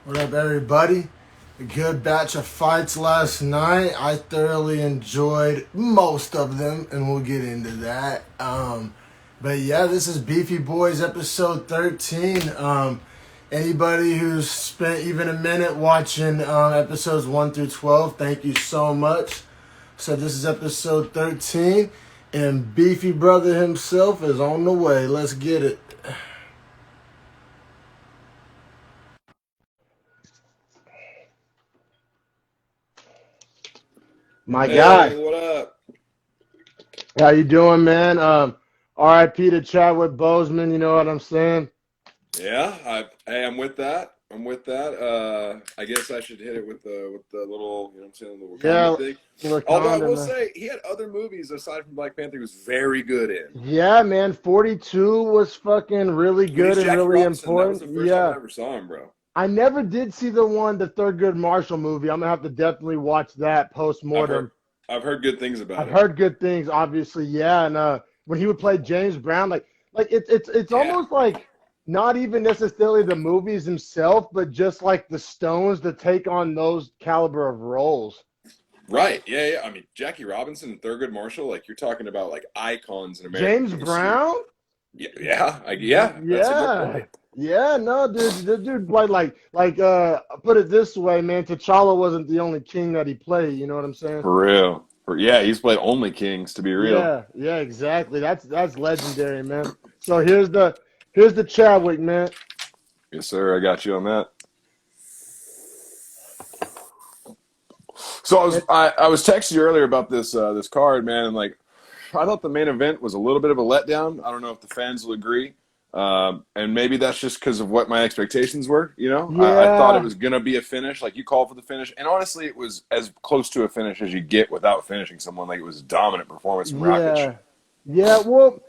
What up, everybody? A good batch of fights last night. I thoroughly enjoyed most of them, and we'll get into that. But yeah, this is Beefy Boys episode 13. Anybody who's spent even a minute watching episodes 1 through 12, thank you so much. So this is episode 13, and Beefy Brother himself is on the way. Let's get it. My guy, Hey, what up? how you doing, man? R.I.P. to Chadwick Boseman. You know what I'm saying? Hey, I'm with that. I guess I should hit it with the little, you know what I'm saying, the little Yeah, thing. Wakanda, Although I will man. say he had other movies aside from Black Panther he was very good in. Yeah, man. 42 was fucking really When good he's and Jackie really Robinson, that was the important. first time I Yeah, ever saw him, bro. I never did see the Thurgood Marshall movie. I'm gonna have to definitely watch that post I've heard mortem. I've heard good things I've about it. heard good things, obviously. Yeah, and when he would play James Brown, like it's Yeah. almost like not even necessarily the movies himself, but just like the Stones to take on those caliber of roles. Right. Yeah. I mean, Jackie Robinson and Thurgood Marshall, like you're talking about like icons in American James history. Brown? Yeah, that's a good Yeah. point. Yeah, no, dude, the dude put it this way, man, T'Challa wasn't the only king that he played, you know what I'm saying? For real. Yeah, he's played only Kings to be real. Yeah, exactly. That's legendary, man. So here's the Chadwick, man. Yes, sir. I got you on that. So I was texting you earlier about this card, man, and like I thought the main event was a little bit of a letdown. I don't know if the fans will agree, and maybe that's just because of what my expectations were. You know, I thought it Yeah, was gonna be a finish, like you called for the finish, and honestly, it was as close to a finish as you get without finishing someone. Like it was a dominant performance from Rakic. yeah. Yeah, well,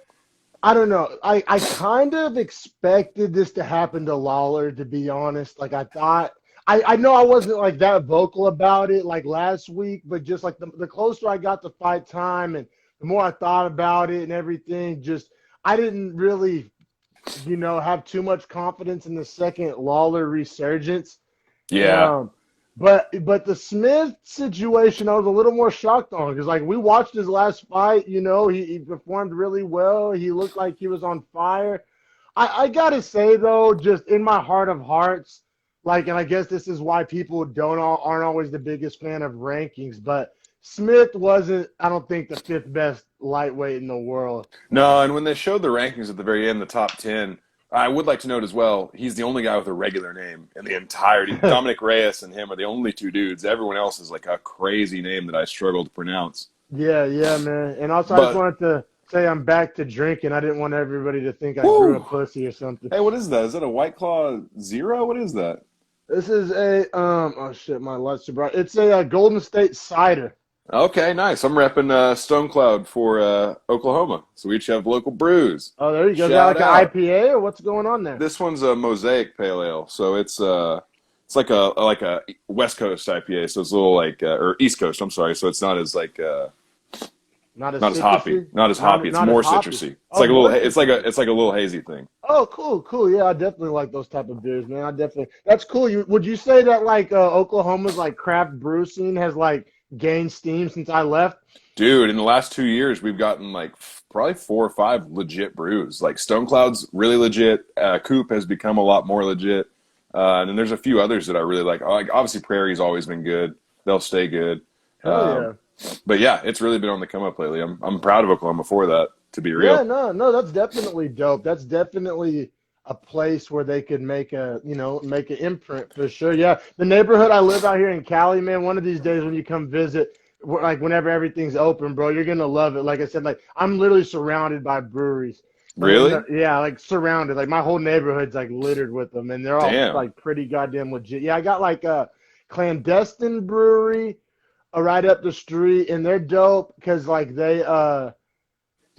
I don't know. I kind of expected this to happen to Lawler, to be honest. Like I thought I know I wasn't like that vocal about it like last week, but just like the closer I got to fight time and the more I thought about it and everything, just I didn't really, have too much confidence in the second Lawler resurgence. Yeah, Um, but the Smith situation, I was a little more shocked on because like we watched his last fight, he performed really well. He looked like he was on fire. I gotta say though, just in my heart of hearts, like, and I guess this is why people aren't always the biggest fan of rankings, but Smith wasn't, I don't think, the fifth best lightweight in the world. no, and when they showed the rankings at the very end, the top 10, I would like to note as well, he's the only guy with a regular name in the entirety. Dominic Reyes and him are the only two dudes. Everyone else is like a crazy name that I struggle to pronounce. Yeah, man. And also, I just But, wanted to say I'm back to drinking. I didn't want everybody to think I grew a whoo! pussy or something. Hey, what is that? Is that a White Claw Zero? What is that? This is oh shit, my lights are bright. It's a Golden State cider. Okay, nice. I'm repping Stone Cloud for Oklahoma. So we each have local brews. Oh, there you go. Is that like Shout an out. IPA or what's going on there? This one's a Mosaic Pale Ale. So it's like a West Coast IPA. So it's a little like or East Coast. I'm sorry. So it's not as like Not as not as hoppy. citrusy? Not as hoppy. It's Not as more hoppy. citrusy. It's Oh, like a little. more It's like a. citrusy. It's like a little hazy thing. Oh, cool. Yeah, I definitely like those type of beers, man. I definitely. That's cool. Would you say that like Oklahoma's like craft brew scene has like gained steam since I left? Dude, in the last 2 years, we've gotten like probably 4 or 5 legit brews. Like Stone Cloud's really legit. Coop has become a lot more legit. And then there's a few others that I really like. Like obviously, Prairie's always been good. They'll stay good. Hell yeah. Um, but yeah, it's really been on the come up lately. I'm proud of Oklahoma for that. To be Yeah, real. no, that's definitely dope. That's definitely a place where they could make an imprint for sure. Yeah, the neighborhood I live out here in Cali, man. One of these days when you come visit, like whenever everything's open, bro, you're gonna love it. Like I said, like I'm literally surrounded by breweries. Really? Yeah, like surrounded. Like my whole neighborhood's like littered with them, and they're all Damn. like pretty goddamn legit. Yeah, I got like a clandestine brewery right up the street, and they're dope because like they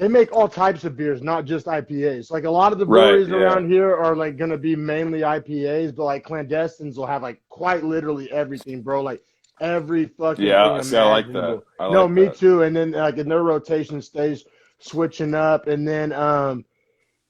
make all types of beers, not just IPAs. Like a lot of the Right. breweries Yeah. around here are like gonna be mainly IPAs, but like clandestines will have like quite literally everything, bro. Like every fucking thing Yeah. See, I like that. imaginable. I No, like me that. too. And then like in their rotation stays switching up, and then I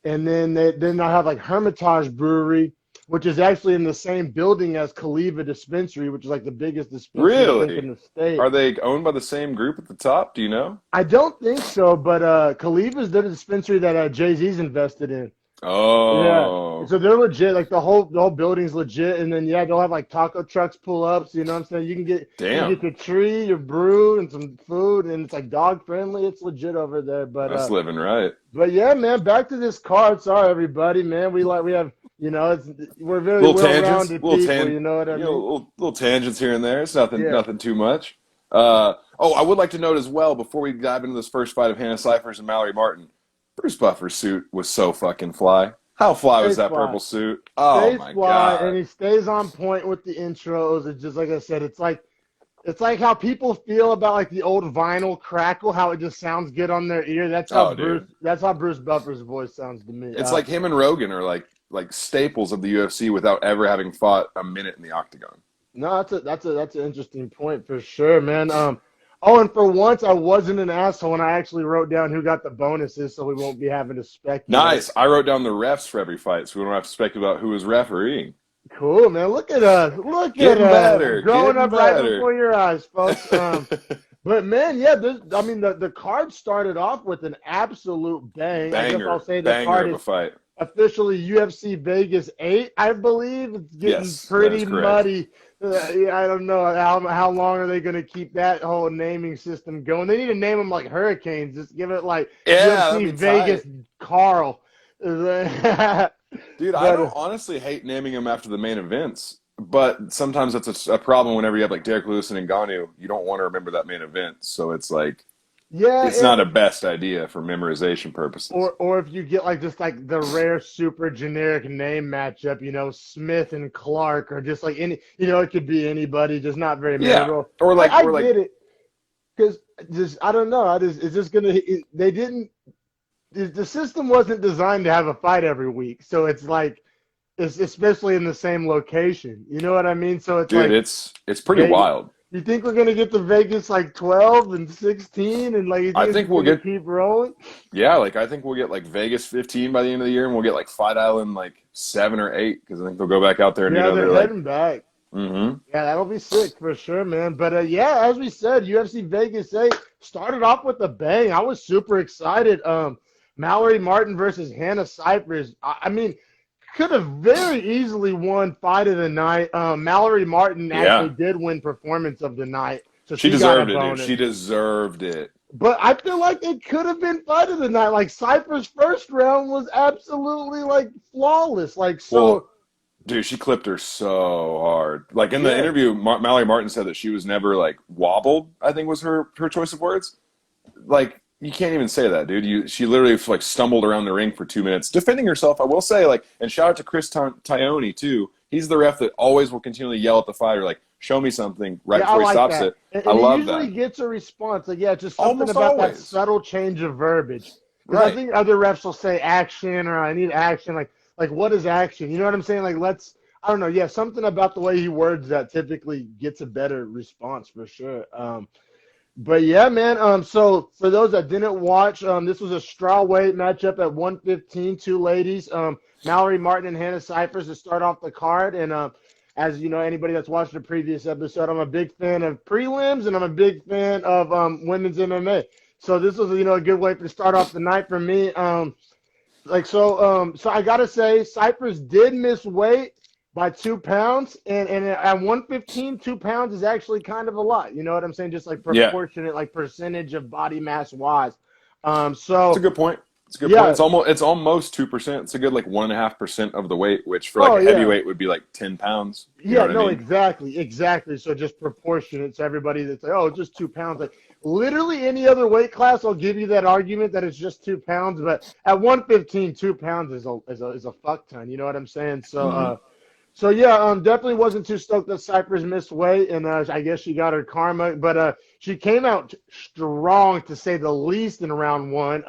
have like Hermitage Brewery. which is actually in the same building as Kaliva Dispensary, which is like the biggest dispensary I think in Really? the state. Are they owned by the same group at the top? Do you know? I don't think so, but Kaliva's the dispensary that Jay-Z's invested in. Yeah. Oh, So they're legit. Like the whole building's legit. And then yeah, they'll have like taco trucks pull up. So you know what I'm saying? You get damn. your tree, your brew, and some food, and it's like dog friendly. It's legit over there. That's living right. But yeah, man, back to this card. Sorry everybody, man. We have we're very Little well tangents, rounded people, you know what I mean? little tangents here and there. It's nothing, Yeah. nothing too much. I would like to note as well before we dive into this first fight of Hannah Cifers and Mallory Martin, Bruce Buffer's suit was so fucking fly. How fly was Stays that fly. purple suit? Oh Stays my fly, god! and he stays on point with the intros. It's just like I said, it's like how people feel about like the old vinyl crackle, how it just sounds good on their ear. Dude. That's how Bruce Buffer's voice sounds to me. It's like him and Rogan are like staples of the UFC without ever having fought a minute in the octagon. No, that's an interesting point for sure, man. Oh, and for once, I wasn't an asshole, and I actually wrote down who got the bonuses, so we won't be having to speculate. Nice. I wrote down the refs for every fight, so we don't have to speculate about who was refereeing. Cool, man. Look at us. Look Getting at us. better. Growing Getting up right better. before your eyes, folks. But man, yeah, the card started off with an absolute bang. I guess Banger, I'll say the banger card of a is fight. officially UFC Vegas 8, I believe. It's getting Yes, pretty that is correct. muddy. Yeah, I don't know how long are they going to keep that whole naming system going. They need to name them like hurricanes. Just give it like Yeah, that'd UFC be Vegas tight. Carl. Dude, I don't honestly hate naming them after the main events, but sometimes that's a problem whenever you have like Derek Lewis and Ngannou. You don't want to remember that main event, so it's like Yeah, it's not a best idea for memorization purposes. or if you get like just like the rare super generic name matchup, Smith and Clark, or just like it could be anybody, just not very memorable. Or like I or like get it, because just I don't know. It's just gonna. They didn't. The system wasn't designed to have a fight every week, so it's like it's especially in the same location. You know what I mean? So it's dude, like it's pretty Vegas, wild. you think we're gonna get to Vegas like 12 and 16, and like you I think think it's we'll gonna get keep rolling? yeah, like I think we'll get like Vegas 15 by the end of the year, and we'll get like Fight Island like 7 or 8 because I think they'll go back out there and Yeah, they're they're like, heading back. mm-hmm. Yeah, that'll be sick for sure, man. But yeah, as we said, UFC Vegas 8 started off with a bang. I was super excited. Mallory Martin versus Hannah Cifers. I mean, could have very easily won fight of the night. Mallory Martin actually did win performance of the night, so She got a deserved it, dude. bonus. She deserved it. But I feel like it could have been fight of the night. Like Cifers' first round was absolutely like flawless. Like so. Well, dude, she clipped her so hard. Like in the interview, Mallory Martin said that she was never like wobbled, I think was her choice of words. Like, you can't even say that, dude. She literally like stumbled around the ring for 2 minutes defending herself. I will say, like, and shout out to Chris Tione too. He's the ref that always will continually yell at the fighter, like, "Show me something," right before he stops it. And I love he usually that. gets a response. Like, yeah, just something Almost about always. that subtle change of verbiage. Because Right. I think other refs will say action or I need action. Like what is action? You know what I'm saying? Like I don't know. Yeah, something about the way he words that typically gets a better response for sure. But yeah, man. So for those that didn't watch, this was a strawweight matchup at 115. Two ladies, Mallory Martin and Hannah Cifers, to start off the card. And as you know, anybody that's watched the previous episode, I'm a big fan of prelims and I'm a big fan of women's MMA. So this was a good way to start off the night for me. So I gotta say, Cifers did miss weight by 2 pounds, and at 115, 2 pounds is actually kind of a lot. You know what I'm saying? Just like proportionate, like percentage of body mass wise. So it's a good point. It's a good point. It's almost 2%. It's a good like 1.5% of the weight, which for like a heavyweight would be like 10 pounds. You know what I mean? Exactly. So just proportionate to everybody that's like, oh, it's just 2 pounds. Like literally any other weight class, I'll give you that argument that it's just 2 pounds. But at 115, 2 pounds is a fuck ton. You know what I'm saying? So. So yeah, definitely wasn't too stoked that Cifers missed weight, and I guess she got her karma. But she came out strong, to say the least, in round one.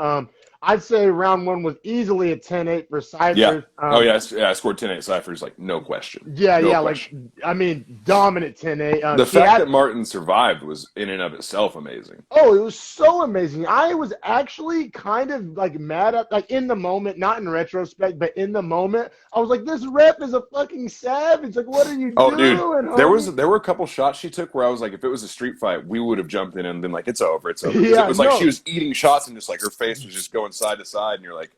I'd say round one was easily a 10-8 for Yeah. Cyphers. Oh yeah. I scored 10-8 Cyphers, like no question. Yeah, No yeah, like question. I mean, dominant 10-8. The She fact had that Martin survived was in and of itself amazing. Oh, it was so amazing. I was actually kind of like mad at like in the moment, not in retrospect, but in the moment, I was like, this ref is a fucking savage. Like, what are you Oh, dude, doing, homie? there were a couple shots she took where I was like, if it was a street fight, we would have jumped in and been like, it's over, it's over. Because it Yeah, was like she no. was eating shots and just like her face was just going side to side, and you're like,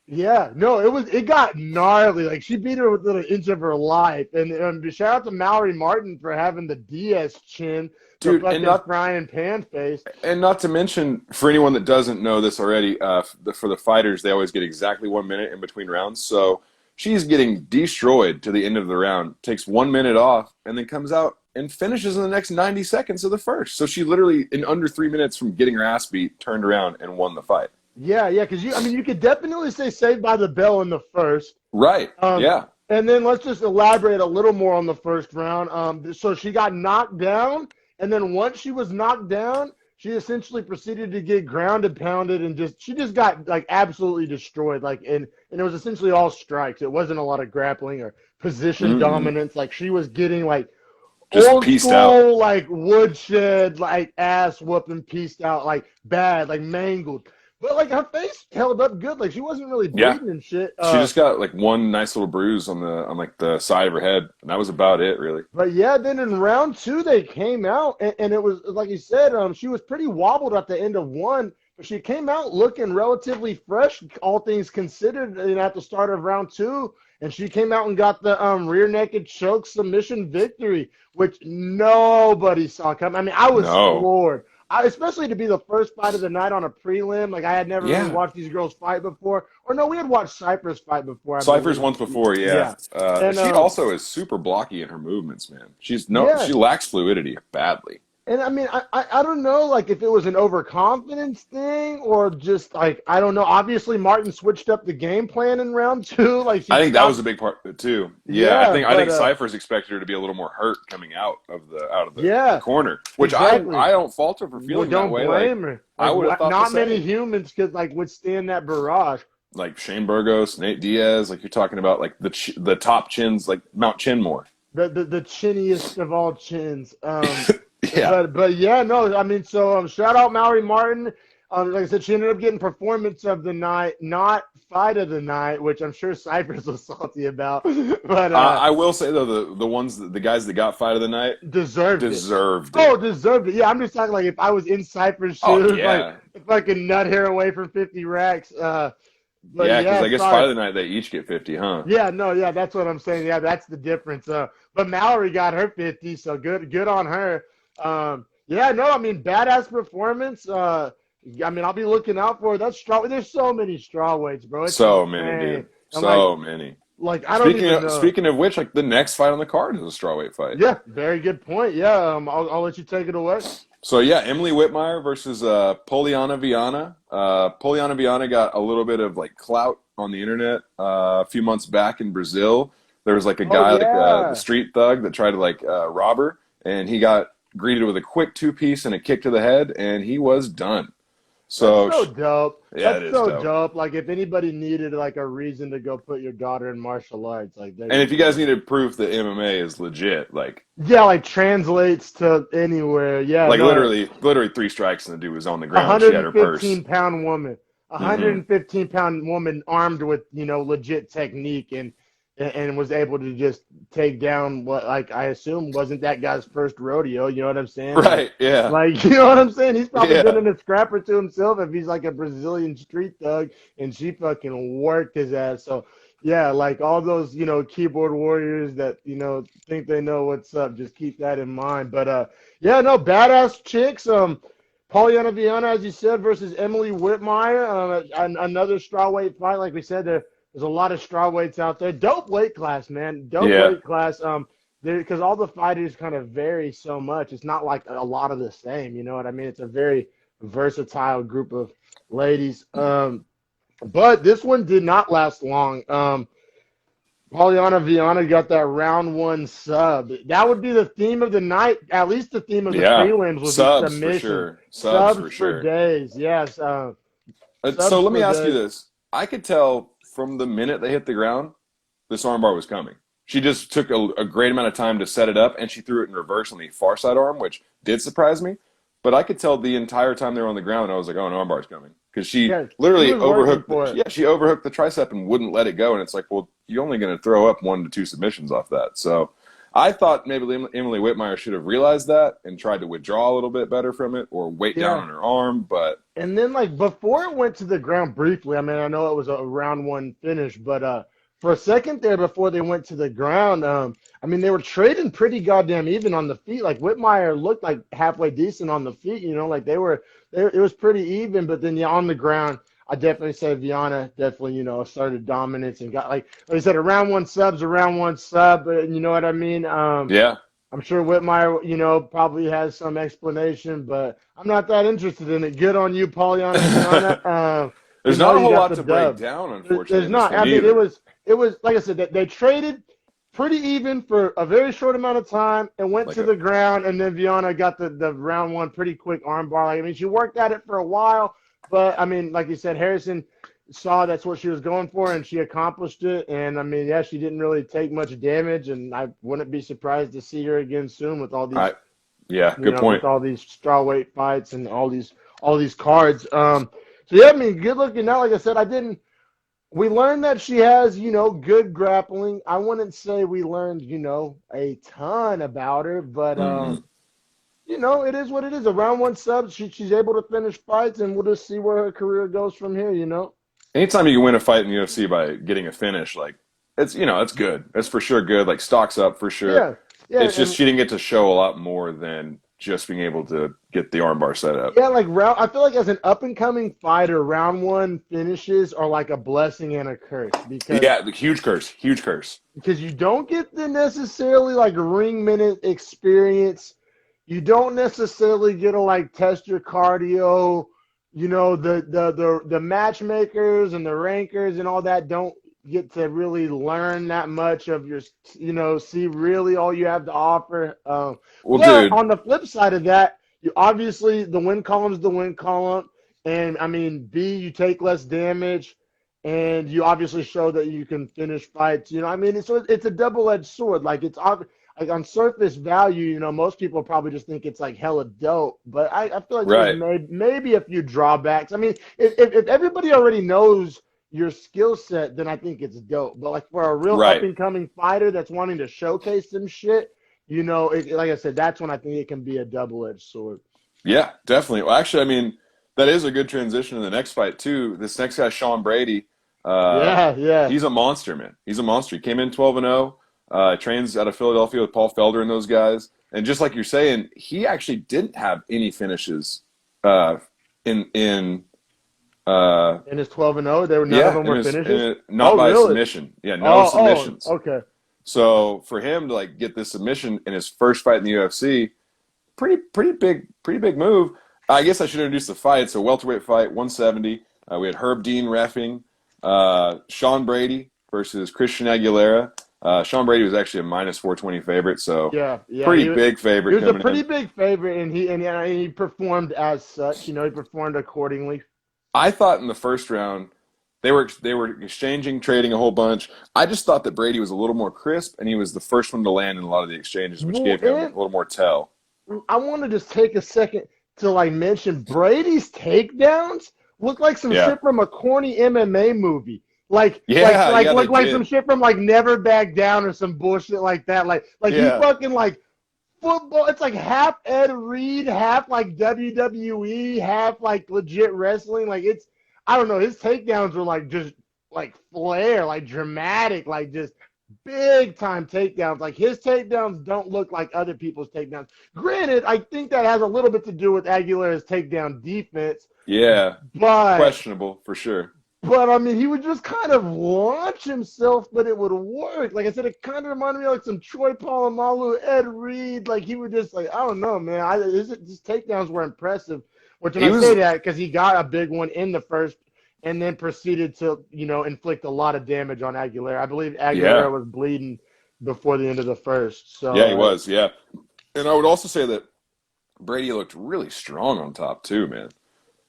Yeah, no, it got gnarly. Like she beat her within an inch of her life. And shout out to Mallory Martin for having the DS chin, the dude, fucking frying pan face. and not to mention, for anyone that doesn't know this already, for the fighters, they always get exactly 1 minute in between rounds. So she's getting destroyed to the end of the round, takes 1 minute off, and then comes out and finishes in the next 90 seconds of the first. So she literally, in under 3 minutes from getting her ass beat, turned around and won the fight. Yeah, yeah, because you could definitely say Saved by the Bell in the first. Right. Yeah. And then let's just elaborate a little more on the first round. So she got knocked down, and then once she was knocked down, she essentially proceeded to get grounded, pounded, and she just got like absolutely destroyed. Like and it was essentially all strikes. It wasn't a lot of grappling or position dominance. Like she was getting like just old pieced school, out. like woodshed, like ass whooping, pieced out, like bad, like mangled. But like her face held up good. Like she wasn't really bleeding and shit. She just got like one nice little bruise on like the side of her head, and that was about it, really. But yeah, then in round two they came out, and it was like you said. She was pretty wobbled at the end of one, but she came out looking relatively fresh, all things considered. At the start of round two, and she came out and got the rear naked choke submission victory, which nobody saw coming. I mean, I was floored. Especially to be the first fight of the night on a prelim. Like, I had never really watched these girls fight before. Or, no, we had watched Cypress fight before. Cypress once before, yeah. And, she also is super blocky in her movements, man. She lacks fluidity badly. And, I mean, I don't know, like, if it was an overconfidence thing or just, like, I don't know. Obviously, Martin switched up the game plan in round two. Like, I think that was a big part, too. Yeah, I think Cypher's expected her to be a little more hurt coming out of the corner, which exactly. I don't fault her for feeling that way. Don't blame her. Like, I would have thought not many humans could, like, withstand that barrage. Like Shane Burgos, Nate Diaz, like you're talking about, like, the top chins, like Mount Chinmore. The chinniest of all chins. Yeah. But yeah, no, I mean, so shout out Mallory Martin. Like I said, she ended up getting performance of the night, not fight of the night, which I'm sure Cypress was salty about. But I will say though, the guys that got fight of the night deserved it. Oh, deserved it. Yeah, I'm just talking like if I was in Cypress' shoes, like if I could nut hair away from 50 racks. But because I guess fight of the night they each get 50, huh? Yeah, no, yeah, that's what I'm saying. Yeah, that's the difference. But Mallory got her 50, so good on her. Yeah, no, I mean, badass performance. I mean, I'll be looking out for it. That's straw. There's so many strawweights, bro. It's so many, dude. So many. Like, I don't even know. Speaking of which, like, the next fight on the card is a strawweight fight. Yeah, very good point. Yeah, I'll let you take it away. So, yeah, Emily Whitmire versus Poliana Viana. Poliana Viana got a little bit of, like, clout on the internet a few months back in Brazil. There was, like, a guy, like, the street thug that tried to, like, rob her, and he got greeted with a quick two-piece and a kick to the head, and he was done. So that's so dope. Yeah, that's so dope. Like, if anybody needed like a reason to go put your daughter in martial arts, like, and if you guys needed proof that MMA is legit, like, like translates to anywhere. Yeah, like literally 3 strikes and the dude was on the ground. She had her purse. 115-pound woman, 115-pound woman armed with legit technique and was able to just take down what, like, I assume wasn't that guy's first rodeo. You know what I'm saying? Right, yeah. Like, you know what I'm saying? He's probably been in a scrapper to himself if he's like a Brazilian street thug, and she fucking worked his ass. So, yeah, like all those, keyboard warriors that, think they know what's up, just keep that in mind. But, yeah, no, badass chicks. Poliana Viana, as you said, versus Emily Whitmire. Another strawweight fight. Like we said, there's a lot of strawweights out there. Dope weight class, man. Dope weight class. Because all the fighters kind of vary so much. It's not like a lot of the same. You know what I mean? It's a very versatile group of ladies. But this one did not last long. Poliana Viana got that round one sub. That would be the theme of the night. At least the theme of the prelims was subs submission. For sure. Subs for days. Yes. So subs let me for ask you the this. I could tell from the minute they hit the ground, this armbar was coming. She just took a great amount of time to set it up, and she threw it in reverse on the far side arm, which did surprise me. But I could tell the entire time they were on the ground, I was like, oh, an armbar's coming. Because she yeah, she literally was working overhooked, for it. yeah, she overhooked the tricep and wouldn't let it go. And it's like, well, you're only going to throw up 1 to 2 submissions off that. So I thought maybe Emily Whitmire should have realized that and tried to withdraw a little bit better from it or weight down Yeah. on her arm. But And then, like, before it went to the ground briefly, I mean, I know it was a round one finish, but for a second there before they went to the ground, I mean, they were trading pretty goddamn even on the feet. Like, Whitmire looked like halfway decent on the feet, you know, like it was pretty even. But then, yeah, on the ground, I definitely say Viana definitely, you know, started dominance and got, like I said, a round one sub, but you know what I mean? yeah, I'm sure Whitmire, you know, probably has some explanation, but I'm not that interested in it. Good on you, Pollyanna Viana. there's You not a you whole got lot the to break dub. down, unfortunately, There's in this not. one I mean, either. it was like I said, they traded pretty even for a very short amount of time and went Like to a the ground, and then Viana got the round one pretty quick armbar. Like, I mean, she worked at it for a while, but I mean, like you said, Harrison saw that's what she was going for, and she accomplished it. And I mean, yeah, she didn't really take much damage, and I wouldn't be surprised to see her again soon with all these, I yeah, you good know, point. with all these strawweight fights and all these cards. So yeah, I mean, good looking out. Like I said, I didn't. We learned that she has, you know, good grappling. I wouldn't say we learned, you know, a ton about her, but Hmm. you know, it is what it is. A round one sub, she's able to finish fights, and we'll just see where her career goes from here. You know. Anytime you can win a fight in the UFC by getting a finish, like it's it's good. It's for sure good. Like stocks up for sure. Yeah, yeah, It's just and she didn't get to show a lot more than just being able to get the armbar set up. yeah, like round. I feel like as an up and coming fighter, round one finishes are like a blessing and a curse Yeah, the huge curse, huge curse. because you don't get the necessarily like ring minute experience. You don't necessarily get to like test your cardio. You know, the matchmakers and the rankers and all that don't get to really learn that much of your, you know, see really all you have to offer. Well, But dude, on the flip side of that, you obviously the win column's the win column, and I mean you take less damage, and you obviously show that you can finish fights. You know, I mean it's a double-edged sword. Like like on surface value, you know, most people probably just think it's like hella dope, but I feel like there's right, maybe a few drawbacks. I mean, if everybody already knows your skill set, then I think it's dope. But like for a real up right. and coming fighter that's wanting to showcase some shit, you know, like I said, that's when I think it can be a double-edged sword. Yeah, definitely. Well, actually, I mean, that is a good transition to the next fight too. This next guy, Sean Brady, uh, Yeah, yeah. he's a monster, man. He's a monster. He came in 12-0. Trains out of Philadelphia with Paul Felder and those guys. And just like you're saying, he actually didn't have any finishes uh, in In his 12-0, there were none of yeah, them were finishes. not Oh, by really? submission. Yeah, no submissions. Okay. So for him to like get this submission in his first fight in the UFC, pretty big move. I guess I should introduce the fight. So welterweight fight, 170. We had Herb Dean reffing. Sean Brady versus Christian Aguilera. Sean Brady was actually a minus 420 favorite, so Yeah, yeah. pretty big He favorite was a coming pretty in. big favorite, and he performed as such. You know, he performed accordingly. I thought in the first round they were exchanging, trading a whole bunch. I just thought that Brady was a little more crisp, and he was the first one to land in a lot of the exchanges, which Well, gave him a and little more tell. I want to just take a second to like mention Brady's takedowns look like some Yeah, shit from a corny MMA movie. yeah, they Like some did. shit from like Never Back Down or some bullshit like that. Like he Yeah, fucking like football. It's like half Ed Reed, half like WWE, half like legit wrestling. Like it's I don't know. His takedowns were like just like flair, like dramatic, like just big time takedowns. Like his takedowns don't look like other people's takedowns. Granted, I think that has a little bit to do with Aguilera's takedown defense, yeah, but questionable for sure. I mean, he would just kind of launch himself, but it would work. Like I said, it kind of reminded me of like some Troy Polamalu, Ed Reed. Like he would just like I don't know, man. His takedowns were impressive. Which when He I say was that because he got a big one in the first, and then proceeded to inflict a lot of damage on Aguilera. I believe yeah, Aguilera was bleeding before the end of the first. yeah, he So was, yeah. And I would also say that Brady looked really strong on top too, man.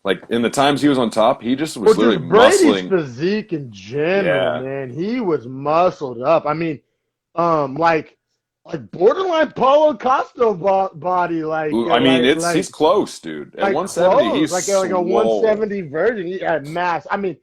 Like in the times he was on top, he just was Well, literally just Brady's muscling. physique in general, Yeah. man. He was muscled up. I mean, like borderline Paulo Costa body, Ooh, I mean, he's close, dude. At like 170, close, he's like a swole. 170 version. He had mass. I mean,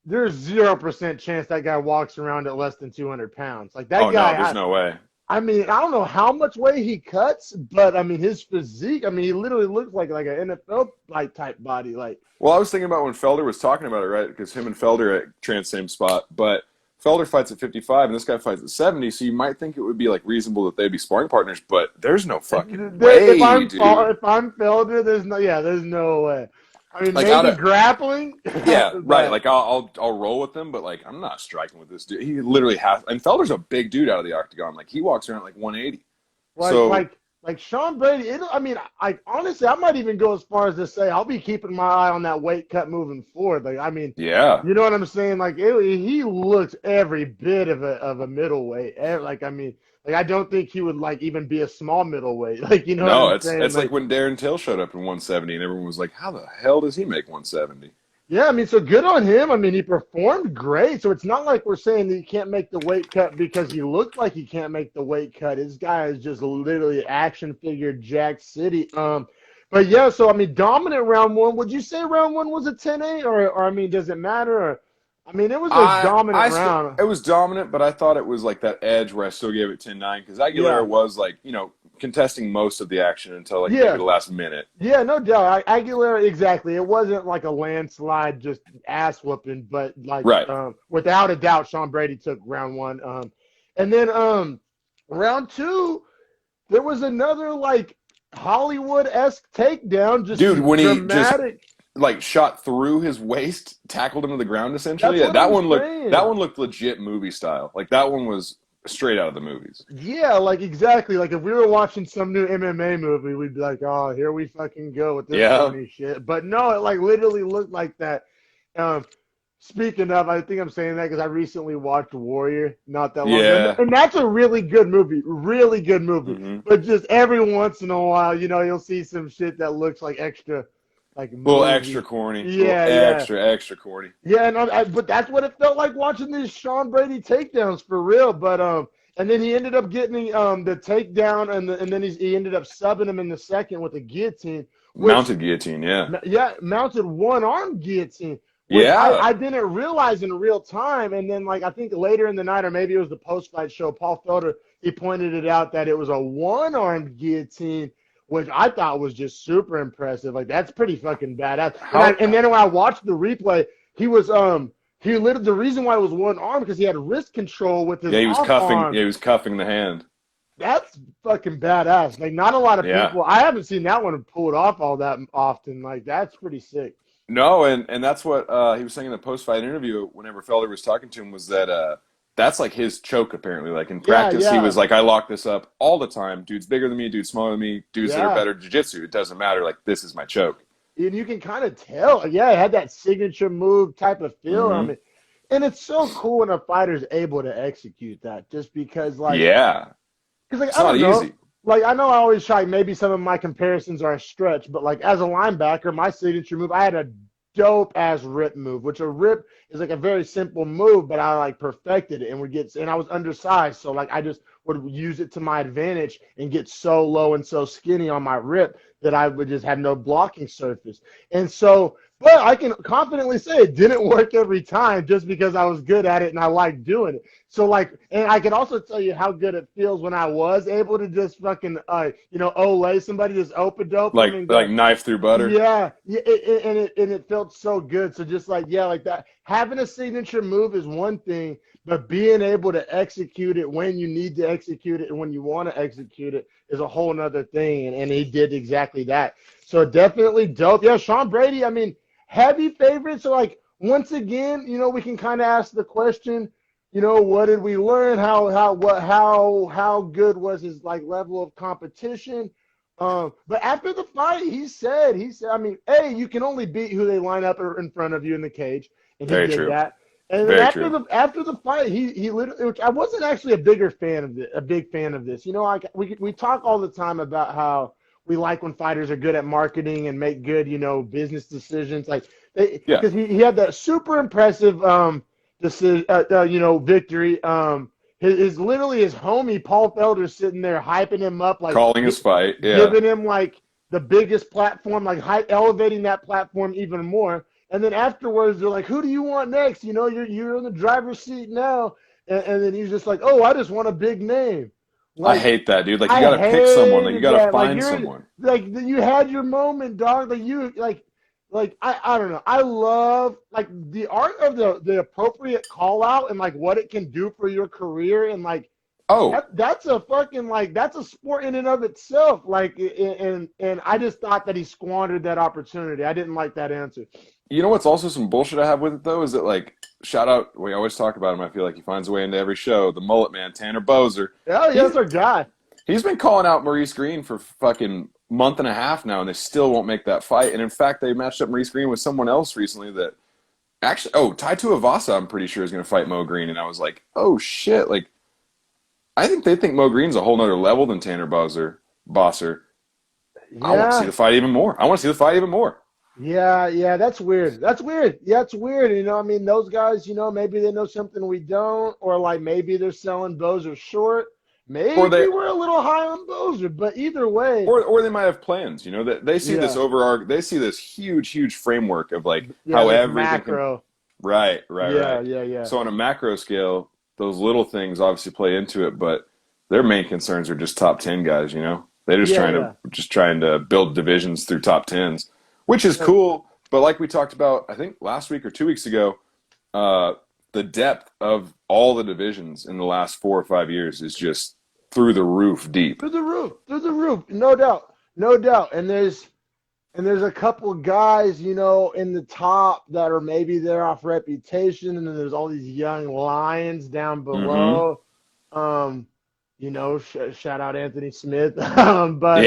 there's 0% chance that guy walks around at less than 200 pounds. Like that Oh no, guy, there's no way. I mean, I don't know how much weight he cuts, but I mean, his physique. I mean, he literally looks like an NFL like type body. Like, Well, I was thinking about when Felder was talking about it, right? Because him and Felder train the same spot, but Felder fights at 55 and this guy fights at 70, so you might think it would be like reasonable that they'd be sparring partners, but there's no fucking if way, dude. I'm Felder, there's no way. I mean, Like out maybe of grappling, yeah, right. but Like I'll roll with them, but like I'm not striking with this dude. He literally has, and Felder's a big dude out of the octagon. Like he walks around like 180. like So like like Sean Brady. I mean, I honestly, I might even go as far as to say I'll be keeping my eye on that weight cut moving forward. Like, I mean, yeah, you know what I'm saying? Like, he looks every bit of a middleweight. Like, I mean, like I don't think he would like even be a small middleweight. Like, you know what no, I'm saying? it's like Like, when Darren Till showed up in 170, and everyone was like, "How the hell does he make 170?" yeah, I mean, so good on him. I mean, he performed great. So it's not like we're saying that he can't make the weight cut because he looked like he can't make the weight cut. His guy is just literally action figure Jack City. But yeah, so I mean, dominant round one. Would you say round one was a 10-8, or I mean, does it matter? Or I mean, it was a dominant round. It was dominant, but I thought it was like that edge where I still gave it 10-9 because Aguilera Yeah, was like, contesting most of the action until like maybe yeah. the last minute. Yeah, no doubt. Aguilera, exactly. It wasn't like a landslide, just ass whooping, but like Right. without a doubt, Sean Brady took round one. And then round two, there was another like Hollywood-esque takedown, just Dude, when he just dramatic. like shot through his waist, tackled him to the ground essentially. That's Yeah, what I'm saying. that one looked legit movie style. Like that one was straight out of the movies. Yeah, like exactly. Like if we were watching some new MMA movie, we'd be like, "Oh, here we fucking go with this Yeah. funny shit." But no, it like literally looked like that. Um, Speaking of, I think I'm saying that because I recently watched Warrior not that long ago, Yeah. and that's a really good movie. Hmm. But just every once in a while, you'll see some shit that looks like extra, like A little extra movie. corny. A little Yeah, yeah. extra corny. Yeah, and but that's what it felt like watching these Sean Brady takedowns for real. But and then he ended up getting the takedown, and then he ended up subbing him in the second with a guillotine, which Mounted guillotine, yeah. mounted one arm guillotine, which Yeah. I didn't realize in real time. And then like I think later in the night, or maybe it was the post fight show, Paul Felder he pointed it out that it was a one arm guillotine, which I thought was just super impressive. Like that's pretty fucking badass. How And then when I watched the replay, he was he literally the reason why it was one arm because he had wrist control with his yeah, he was off cuffing arm. yeah, he was cuffing the hand. That's fucking badass. Like not a lot of Yeah. people. I haven't seen that one pulled off all that often. Like that's pretty sick. No, and that's what he was saying in the post fight interview whenever Felder was talking to him was that that's like his choke apparently. Like in Yeah, practice he yeah, was like, I lock this up all the time. Dude's bigger than me, dude's smaller than me, dudes that are yeah. better at jiu-jitsu. It doesn't matter. Like this is my choke. And you can kind of tell. Yeah, it had that signature move type of feel. I Hmm. mean, and it's so cool when a fighter's able to execute that. Just because, like, Yeah. because like It's I not don't know. easy. Like I know I always try. Maybe some of my comparisons are a stretch, but like as a linebacker, my signature move, I had a dope ass rip move, which a rip is like a very simple move, but I like perfected it and I was undersized, so like I just would use it to my advantage and get so low and so skinny on my rip that I would just have no blocking surface. And so, but I can confidently say it didn't work every time just because I was good at it and I liked doing it. So like, and I can also tell you how good it feels when I was able to just fucking, olay somebody, just open dope them and go, Like knife through butter. yeah, yeah, and it felt so good. So just like like that, having a signature move is one thing, but being able to execute it when you need to execute it and when you want to execute it is a whole nother thing. And he did exactly that. So definitely dope. Yeah, Sean Brady. I mean, heavy favorite. So like once again, we can kind of ask the question. What did we learn? How good was his like level of competition? But after the fight, he said, I mean, hey, you can only beat who they line up in front of you in the cage, and he Very did true. that. And then Very true. after the fight, he literally, which I wasn't actually a big fan of this. Like we talk all the time about how we like when fighters are good at marketing and make good, business decisions. Like, Yeah. because he had that super impressive decision, victory. Literally his homie Paul Felder sitting there hyping him up, like Calling his fight. Yeah. giving him like the biggest platform, like elevating that platform even more. And then afterwards, they're like, "Who do you want next? You're in the driver's seat now." And then he's just like, "Oh, I just want a big name." I Like, hate that, dude. Like, you got to pick someone. Like, you got to find someone. Like, you had your moment, dog. I don't know. I love like the art of the appropriate call out and like what it can do for your career and like that's a fucking that's a sport in and of itself. Like, and I just thought that he squandered that opportunity. I didn't like that answer. You know what's also some bullshit I have with it though is that like shout out, we always talk about him. I feel like he finds a way into every show. The mullet man, Tanner Bozer. Oh, yeah, that's our guy. He's been calling out Maurice Green for fucking month and a half now, and they still won't make that fight. And in fact, they matched up Maurice Green with someone else recently that actually, Tai Tuivasa, I'm pretty sure is going to fight Mo Green. And I was like, oh shit, like I think they think Mo Green's a whole nother level than Tanner Bosser. Yeah. I want to see the fight even more. Yeah, that's weird. Yeah, it's weird. I mean, those guys, maybe they know something we don't, or like maybe they're selling Bozer short. Maybe we're a little high on Bozer, but either way. Or they might have plans, that they see this they see this huge framework of like how everything macro. Right. Yeah. So on a macro scale, those little things obviously play into it, but their main concerns are just top 10 guys, They're just trying to build divisions through top 10s. Which is cool, but like we talked about, I think last week or 2 weeks ago, the depth of all the divisions in the last 4 or 5 years is just through the roof deep. Through the roof, no doubt. And there's a couple guys, in the top that are maybe they're off reputation, and then there's all these young lions down below. Shout out Anthony Smith. But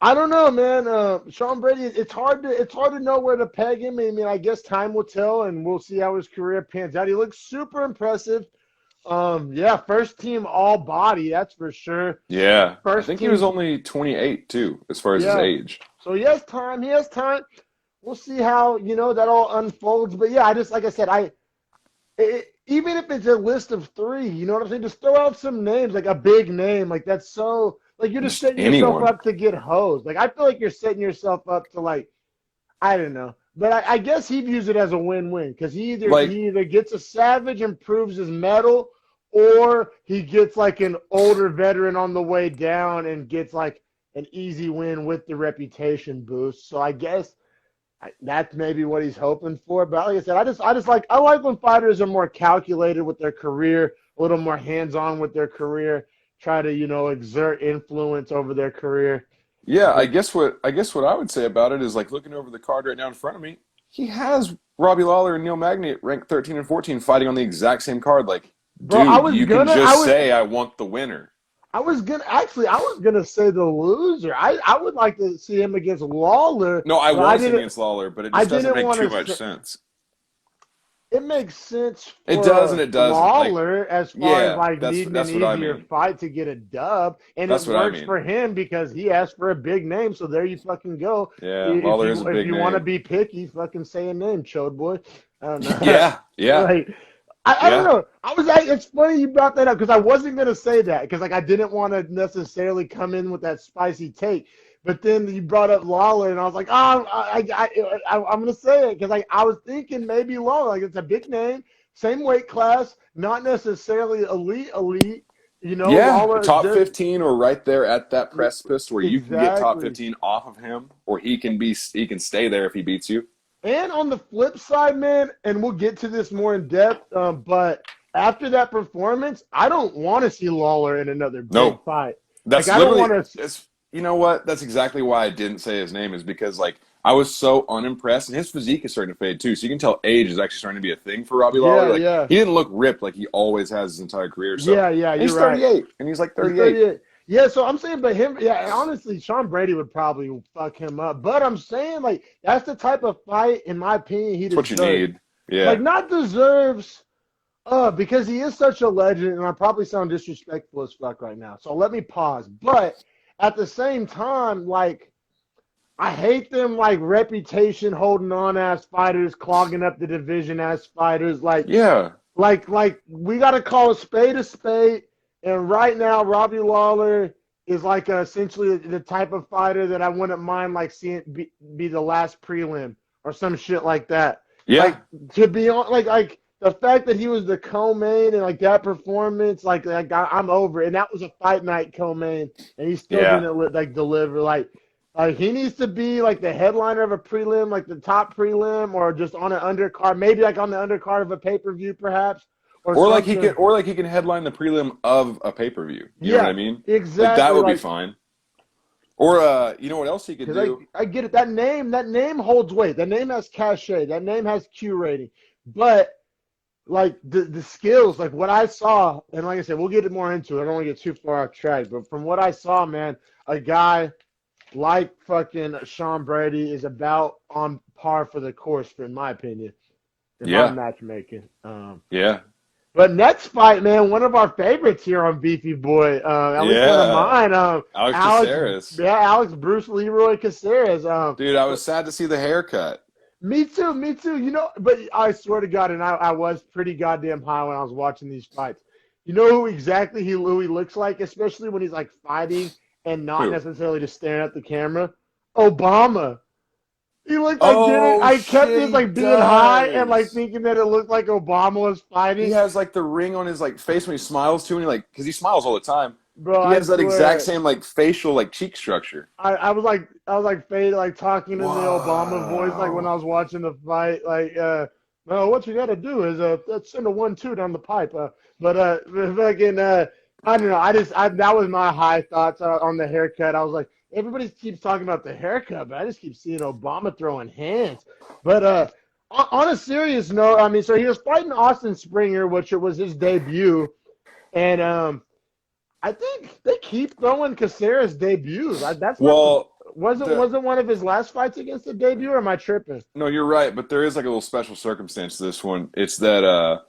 I don't know, man. Sean Brady, it's hard to know where to peg him. I mean, I guess time will tell, and we'll see how his career pans out. He looks super impressive. First team all body, that's for sure. Yeah, I think he was only 28 too, as far as his age. So he has time. We'll see how that all unfolds. But yeah, even if it's a list of 3, you know what I'm saying? Just throw out some names, like a big name, like that's so. Like, you're just setting yourself up to get hosed. Like, I feel like you're setting yourself up to, like, I don't know. But I guess he views it as a win-win because he either gets a savage and proves his mettle, or he gets, like, an older veteran on the way down and gets, like, an easy win with the reputation boost. So I guess that's maybe what he's hoping for. But like I said, I like when fighters are more calculated with their career, a little more hands-on with their career. Try to, exert influence over their career. Yeah, I guess what I would say about it is like looking over the card right now in front of me, he has Robbie Lawler and Neil Magny at ranked 13 and 14 fighting on the exact same card. Like, dude, you can just say I want the winner. I was gonna say the loser. I would like to see him against Lawler. No, I want to see him against Lawler, but it just doesn't make too much sense. It makes sense for it does Lawler as far as like needing an easier fight to get a dub. And it works for him because he asked for a big name, so there you fucking go. Yeah, Lawler is a big name. If you want to be picky, fucking say a name, chode boy. I don't know. Yeah. Like, I don't know. It's funny you brought that up because I wasn't going to say that because like I didn't want to necessarily come in with that spicy take. But then you brought up Lawler, and I was like, I'm going to say it because I was thinking maybe Lawler. Like, it's a big name, same weight class, not necessarily elite. Lawler, top 15 or right there at that precipice where you can get top 15 off of him, or he can stay there if he beats you. And on the flip side, man, and we'll get to this more in depth, but after that performance, I don't want to see Lawler in another big fight. That's like, literally. I don't want to. You know what? That's exactly why I didn't say his name, is because like I was so unimpressed, and his physique is starting to fade too. So you can tell age is actually starting to be a thing for Robbie Lawler. Like, he didn't look ripped like he always has his entire career. So he's 38, and he's like 38. Yeah, so I'm saying, but him, honestly, Sean Brady would probably fuck him up. But I'm saying, like, that's the type of fight, in my opinion, he deserves. That's what you need. Yeah. Like, not deserves, because he is such a legend, and I probably sound disrespectful as fuck right now. So let me pause. But at the same time, like, I hate them, like, reputation holding on as fighters, clogging up the division as fighters. Yeah. Like we got to call a spade a spade. And right now, Robbie Lawler is like essentially the type of fighter that I wouldn't mind like seeing be the last prelim or some shit like that. Yeah. Like to be on, like the fact that he was the co-main and like that performance, I'm over it. And that was a fight night co-main, and he still Yeah. didn't like deliver. Like he needs to be like the headliner of a prelim, like the top prelim, or just on an undercard, maybe like on the undercard of a pay-per-view, perhaps, Or like something. he can headline the prelim of a pay-per-view. You know what Yeah, I mean? Like that exactly. would be Like, fine. Or you know what else he could because do? I get it. That name holds weight. That name has cachet. That name has Q rating. But like the skills, like what I saw, and like I said, we'll get more into it. I don't want to get too far off track, but from what I saw, man, a guy like fucking Sean Brady is about on par for the course, in my opinion, in my Yeah. matchmaking. Yeah. But next fight, man, one of our favorites here on Beefy Boy, at least one of Yeah. mine, Alex Alex, Caceres. yeah, Alex Bruce Leroy Caceres. Dude, I was sad to see the haircut. Me too, me too. But I swear to God, and I was pretty goddamn high when I was watching these fights. You know who he looks like, especially when he's like fighting and not Who? necessarily just staring at the camera? Obama. He looked like dinner. Oh I kept shit, just he like being high and like does. thinking that it looked like Obama was He fighting. has like the ring on his like face when he smiles too, and he like because he smiles all the time. Bro, He I has that exact swear. same like facial like cheek structure. I was like fade like talking in the Obama voice like when I Wow. was watching the fight no, what you got to do is send a 1-2 down the pipe but fucking I don't know, that was my high thoughts on the haircut. I was like, everybody keeps talking about the haircut, but I just keep seeing Obama throwing hands. But on a serious note, I mean, so he was fighting Austin Springer, which it was his debut, and I think they keep throwing Caceres debuts. That's not the Well, the wasn't one of his last fights against the debut, or am I tripping? no, you're right, but there is like a little special circumstance to this one. It's that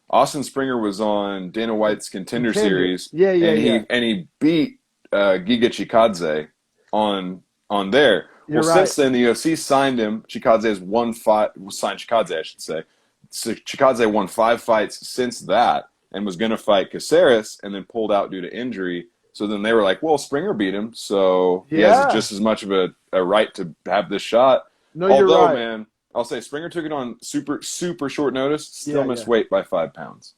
Austin Springer was on Dana White's Contender Contender. Series, Yeah, yeah, and yeah. he beat Giga Chikadze on there. Well, You're right. since then the UFC signed him. Chikadze has won five. Signed Chikadze, I should say. So Chikadze won 5 fights since that, and was going to fight Caceres, and then pulled out due to injury. So then they were like, "Well, Springer beat him, so he has Yeah. just as much of a right to have this shot." No, you're Although, right. man, I'll say Springer took it on super short notice. Still Yeah, missed yeah. weight by 5 pounds.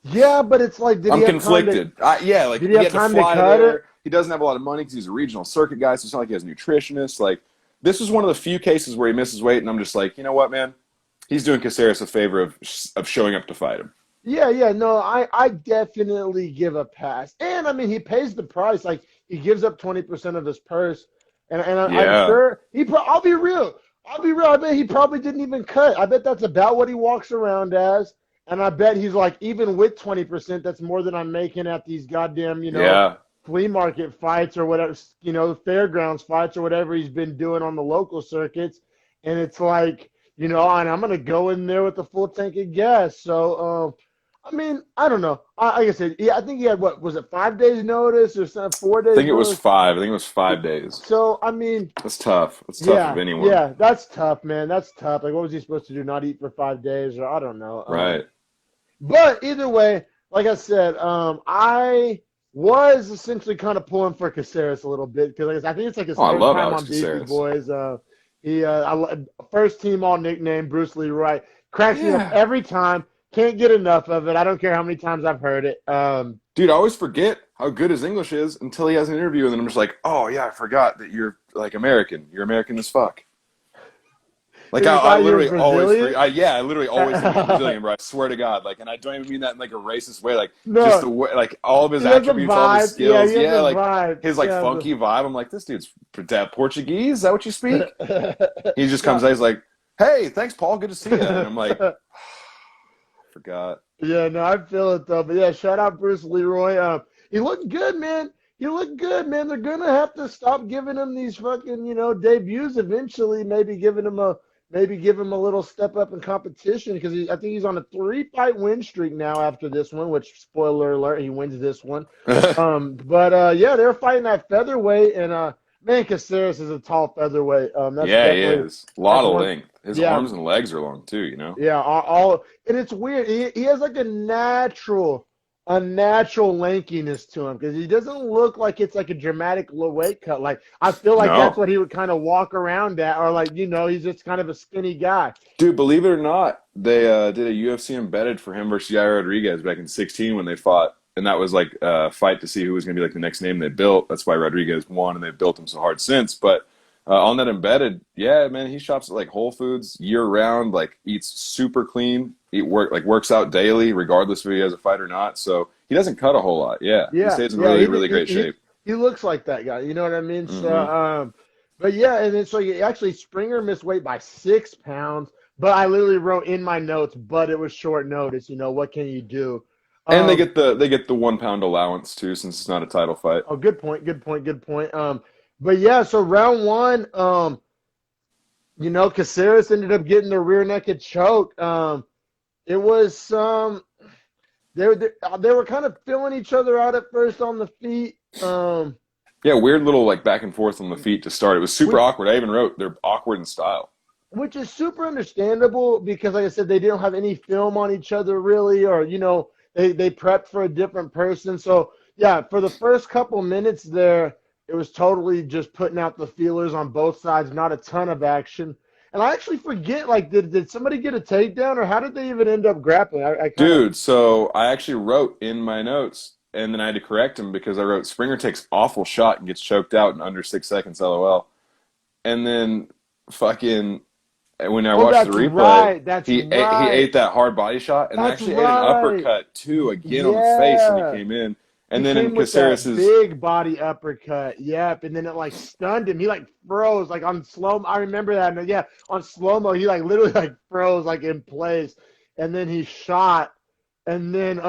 Yeah, but it's like, I'm conflicted. Yeah, like did he he have had to time to fly cut it? there. He doesn't have a lot of money because he's a regional circuit guy, so it's not like he has a nutritionist. Like this was one of the few cases where he misses weight, and I'm just like, you know what, man? He's doing Caceres a favor of showing up to fight him. Yeah, yeah. No, I definitely give a pass. And I mean, he pays the price. Like he gives up 20% of his purse, I'm Yeah, sure I'll be real. I'll be real. I bet he probably didn't even cut. I bet that's about what he walks around as. And I bet he's like, even with 20%, that's more than I'm making at these goddamn, yeah, flea market fights or whatever, fairgrounds fights or whatever he's been doing on the local circuits. And it's like, and I'm going to go in there with a full tank of gas. So, I mean, I don't know. Like I said, yeah, I think he had, what, was it 5 days notice or 4 I days think it was notice? 5. I think it was 5 days. So, I mean, That's tough. That's tough of yeah, anyone. yeah, that's tough, man. That's tough. Like, what was he supposed to do? Not eat for 5 days, or I don't know. Right. But either way, like I said, I was essentially kind of pulling for Caceres a little bit because like I think it's like his Oh, I third love time Alex on Beefy Caceres. Boys. First team all nickname Bruce Leroy, cracks me up Yeah. every time. Can't get enough of it. I don't care how many times I've heard it. Dude, I always forget how good his English is until he has an interview, and then I'm just like, oh, yeah, I forgot that you're, like, American. You're American as fuck. Like, You I thought you were literally always Brazilian? forget. I literally always think he's Brazilian, bro. I swear to God. Like, and I don't even mean that in, like, a racist way. Like, just the No, way, like, all of his he has a attributes, all of his vibe. Yeah, skills. he has Yeah, a like, vibe. his, like, Yeah, funky vibe. I'm like, this dude's Portuguese? Is that what you speak? He just comes no. out, he's like, hey, thanks, Paul. Good to see you. And I'm like, forgot. Yeah, no, I feel it though. But yeah, shout out Bruce Leroy. He looked good, man. He looked good, man. They're gonna have to stop giving him these fucking, debuts eventually. Maybe giving him maybe give him a little step up in competition because I think he's on a 3-fight win streak now after this one, which, spoiler alert, he wins this one. Yeah, they're fighting at featherweight, and man, Caceres is a tall featherweight. That's Yeah, he definitely is. A lot that's of one. length. His Yeah, arms and legs are long too, you know? yeah, all and it's weird. He has like a natural lankiness to him because he doesn't look like it's like a dramatic low weight cut. Like I feel like that's No. what he would kind of walk around at, or like he's just kind of a skinny guy. Dude, believe it or not, they did a UFC embedded for him versus Yair Rodriguez back in 16 when they fought. And that was like a fight to see who was going to be like the next name they built. That's why Rodriguez won, and they've built him so hard since. But on that embedded, yeah, man, he shops at like Whole Foods year round, like eats super clean, works out daily, regardless if he has a fight or not. So he doesn't cut a whole lot. Yeah, he Yeah, stays in yeah, really, really great shape. he looks like that guy. You know what I mean? So, Hmm. but yeah, and then so actually Springer missed weight by 6 pounds. But I literally wrote in my notes, but it was short notice. What can you do? And Um, they get the 1 pound allowance too, since it's not a title fight. oh, good point, good point, good point. But yeah, so round one, Caceres ended up getting the rear naked choke. It was they were kind of filling each other out at first on the feet. Yeah, weird little like back and forth on the feet to start. It was super Which, awkward. I even wrote they're awkward in style. which is super understandable because, like I said, they didn't have any film on each other really, or they prepped for a different person. So yeah, for the first couple minutes there, it was totally just putting out the feelers on both sides, not a ton of action. And I actually forget, like, did somebody get a takedown, or how did they even end up grappling? I kind of Dude, so I actually wrote in my notes, and then I had to correct him because I wrote Springer takes awful shot and gets choked out in under 6 seconds, LOL. And then fucking when I oh, watched the that's replay, right, that's he right, ate that hard body shot and then that's actually ate an right. uppercut too again on the face when he Yeah. came in. He And then in came with that Caceres's big body uppercut. Yep. And then it like stunned him. He like froze like on slow. I remember that. And yeah, on slow mo, he like literally like froze like in place. And then he shot. And then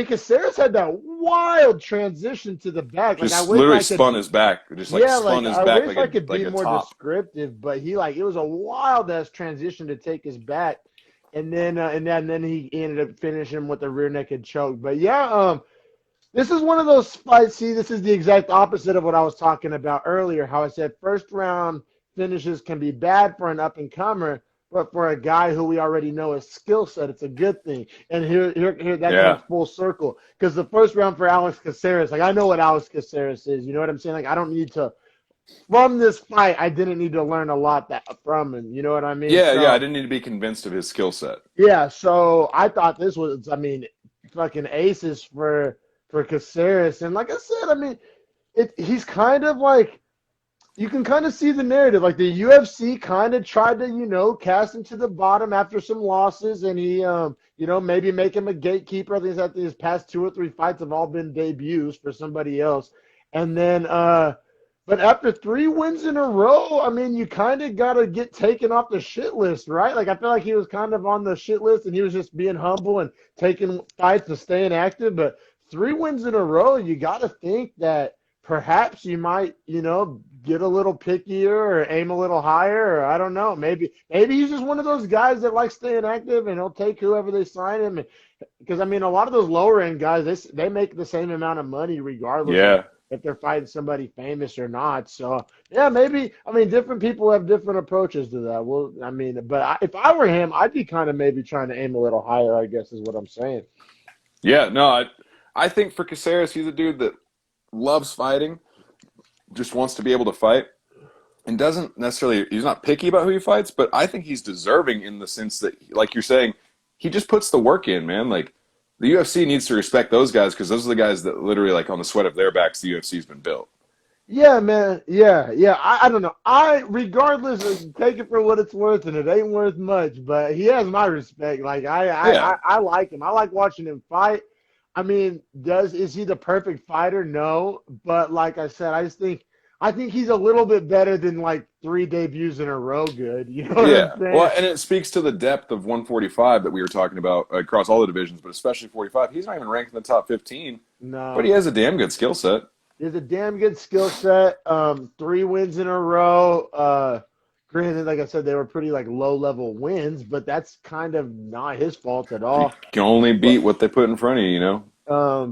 Caceres had that wild transition to the back. Like I just wish literally I could spun his back, just like yeah, spun like his I back wish I could like be a more top. descriptive, but he like it was a wild ass transition to take his back. And then he ended up finishing with the rear naked choke. But yeah, this is one of those fights. See, this is the exact opposite of what I was talking about earlier. How I said first round finishes can be bad for an up and comer, but for a guy who we already know his skill set, it's a good thing. And here that Yeah. comes full circle because the first round for Alex Caceres, like I know what Alex Caceres is. You know what I'm saying? Like I don't need to from this fight. I didn't need to learn a lot that from him. You know what I mean? Yeah, yeah. I So didn't need to be convinced of his skill set. yeah, so I thought this was, I mean, fucking aces for Caceres, and like I said, I mean, he's kind of like you can kind of see the narrative. Like the UFC kind of tried to, cast him to the bottom after some losses, and he, maybe make him a gatekeeper. I think his past 2 or 3 fights have all been debuts for somebody else, and then, but after 3 wins in a row, I mean, you kind of got to get taken off the shit list, right? Like I feel like he was kind of on the shit list, and he was just being humble and taking fights and staying active. But 3 wins in a row, you got to think that perhaps you might, get a little pickier or aim a little higher, or I don't know. Maybe he's just one of those guys that likes staying active and he'll take whoever they sign him. Because I mean, a lot of those lower end guys, they make the same amount of money regardless of Yeah. if they're fighting somebody famous or not. So yeah, maybe I mean different people have different approaches to that. Well, I mean, but if I were him, I'd be kind of maybe trying to aim a little higher. I guess is what I'm saying. Yeah, no, I think for Caceres, he's a dude that loves fighting, just wants to be able to fight, and doesn't necessarily, he's not picky about who he fights, but I think he's deserving in the sense that, like you're saying, he just puts the work in, man. Like, the UFC needs to respect those guys because those are the guys that literally, like, on the sweat of their backs, the UFC's been built. Yeah, man. Yeah, yeah. I don't know. Regardless, take it for what it's worth, and it ain't worth much. But he has my respect. Like Yeah. I like him. I like watching him fight. I mean, is he the perfect fighter? No, but like I said, I think he's a little bit better than like 3 debuts in a row. Good, you know what I'm Yeah. saying? Well, and it speaks to the depth of 145 that we were talking about across all the divisions, but especially 45. He's not even ranked in the top 15, but he No, has a damn good skill set. he has a damn good skill set. 3 wins in a row. Granted, like I said, they were pretty like low level wins, but that's kind of not his fault at You all. can only beat But what they put in front of you, you know?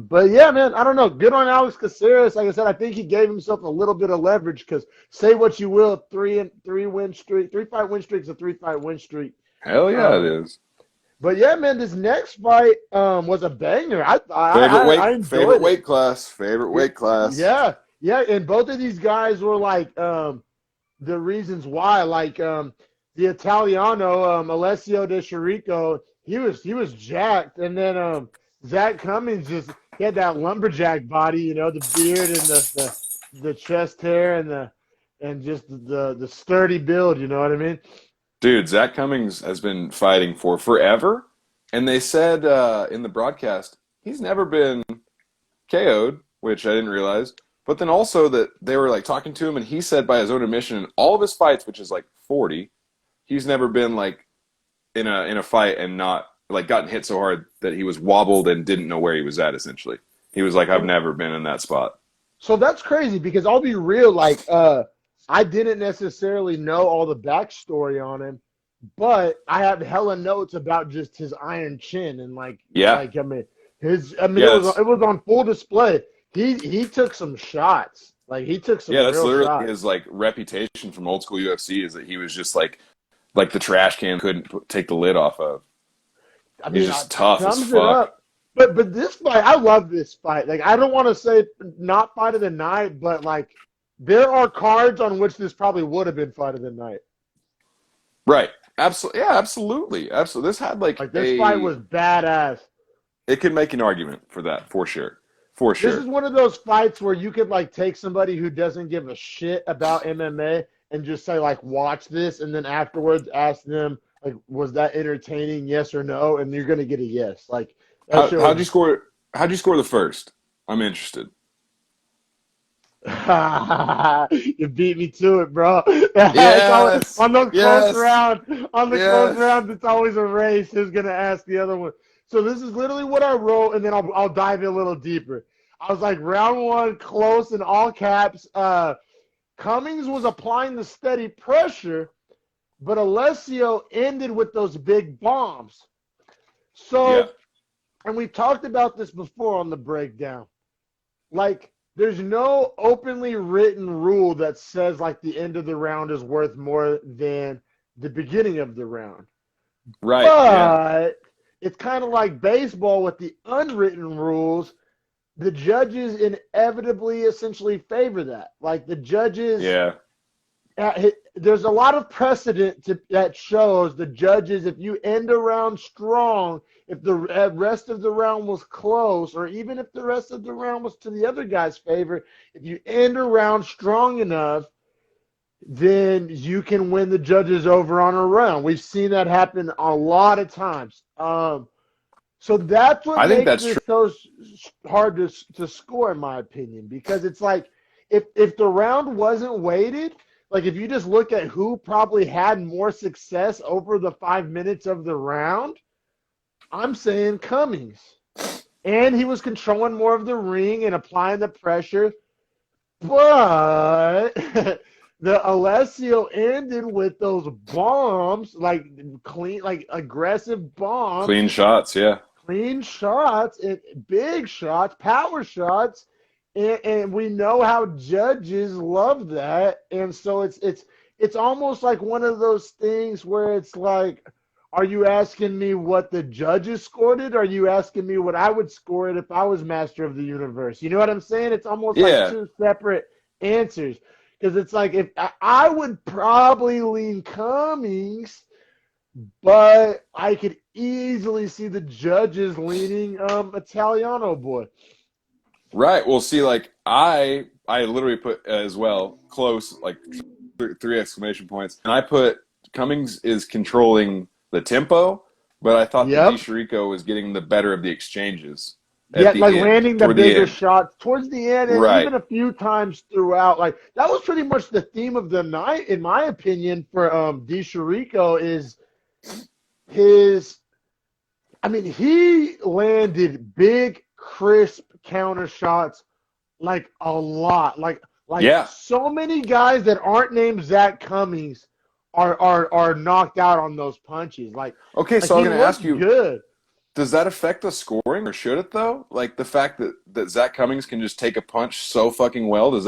but yeah, man, I don't know. Good on Alex Caceres. Like I said, I think he gave himself a little bit of leverage because say what you will, three win streak, 3 fight win streak's a 3 fight win streak. Hell yeah, it Um, is. but yeah, man, this next fight was a banger. I Favorite enjoyed it. weight class, favorite Yeah, weight class. yeah, yeah, and both of these guys were like the reasons why, like the Italiano Alessio De Chirico, he was jacked, and then Zach Cummings just he had that lumberjack body, the beard and the chest hair and just the sturdy build, you know what I mean? Dude, Zach Cummings has been fighting for forever, and they said in the broadcast he's never been KO'd, which I didn't realize. But then also that they were like talking to him, and he said by his own admission, in all of his fights, which is like 40, he's never been like in a fight and not like gotten hit so hard that he was wobbled and didn't know where he was at. Essentially, he was like, "I've never been in that spot." So that's crazy because I'll be real, like I didn't necessarily know all the backstory on him, but I have hella notes about just his iron chin and Yeah, I mean yeah, it was on full display. He took some shots. Like he took some yeah. That's real literally shots. his like reputation from old school UFC is that he was just like the trash can couldn't take the lid off of. I He's mean, just tough as sums it fuck. up. But this fight, I love this fight. Like I don't want to say not fight of the night, but like there are cards on which this probably would have been fight of the night. Right. Absolutely. Yeah, absolutely. Absolutely. This had like Like this fight was badass. it could make an argument for that, for sure. For This is sure. one of those fights where you could like take somebody who doesn't give a shit about MMA and just say like watch this and then afterwards ask them like was that entertaining, yes or no, and you're gonna get a yes. Like that shit How'd was you score? How'd you score the first? I'm interested. you beat me to it, bro. It's always, Yes. on those close Yes. rounds. On the close Yes. rounds, it's always a race. Who's gonna ask the other one? So this is literally what I wrote, and then I'll dive in a little deeper. I was like, round one, close in all caps. Cummings was applying the steady pressure, but Alessio ended with those big bombs. Yeah. So, and we talked about this before on the breakdown. Like, there's no openly written rule that says like the end of the round is worth more than the beginning of the round. Right. Yeah. But it's kind of like baseball with the unwritten rules. The judges inevitably essentially favor that. Like the judges, Yeah. there's a lot of precedent that shows the judges, if you end a round strong, if the rest of the round was close, or even if the rest of the round was to the other guy's favor, if you end a round strong enough, then you can win the judges over on a round. We've seen that happen a lot of times. So that's what I think makes that's this true. so hard to score, in my opinion, because it's like if the round wasn't weighted, like if you just look at who probably had more success over the 5 minutes of the round, I'm saying Cummings. And he was controlling more of the ring and applying the pressure. But the Alessio ended with those bombs, like clean, like aggressive bombs, Clean shots. Yeah. clean shots, and big shots, power shots. And we know how judges love that. And so it's almost like one of those things where it's like, are you asking me what the judges scored it? Or are you asking me what I would score it if I was master of the universe? You know what I'm saying? It's almost like Yeah. two separate answers. Because it's like if I would probably lean Cummings, but I could easily see the judges leaning Italiano boy. Right. Well, see, like I literally put as well close, like three exclamation points, and I put Cummings is controlling the tempo, but I thought that Yep. DiChirico was getting the better of the exchanges Yeah, at the like end, landing the toward the bigger end. shots towards the end, and Right. even a few times throughout. Like that was pretty much the theme of the night, in my opinion, for DiChirico is his. I mean, he landed big, crisp counter shots, like a lot, like Yeah. so many guys that aren't named Zach Cummings are knocked out on those punches. Okay, Like so I he was going to ask looked you, good. does that affect the scoring, or should it though? Like the fact that Zach Cummings can just take a punch so fucking well, does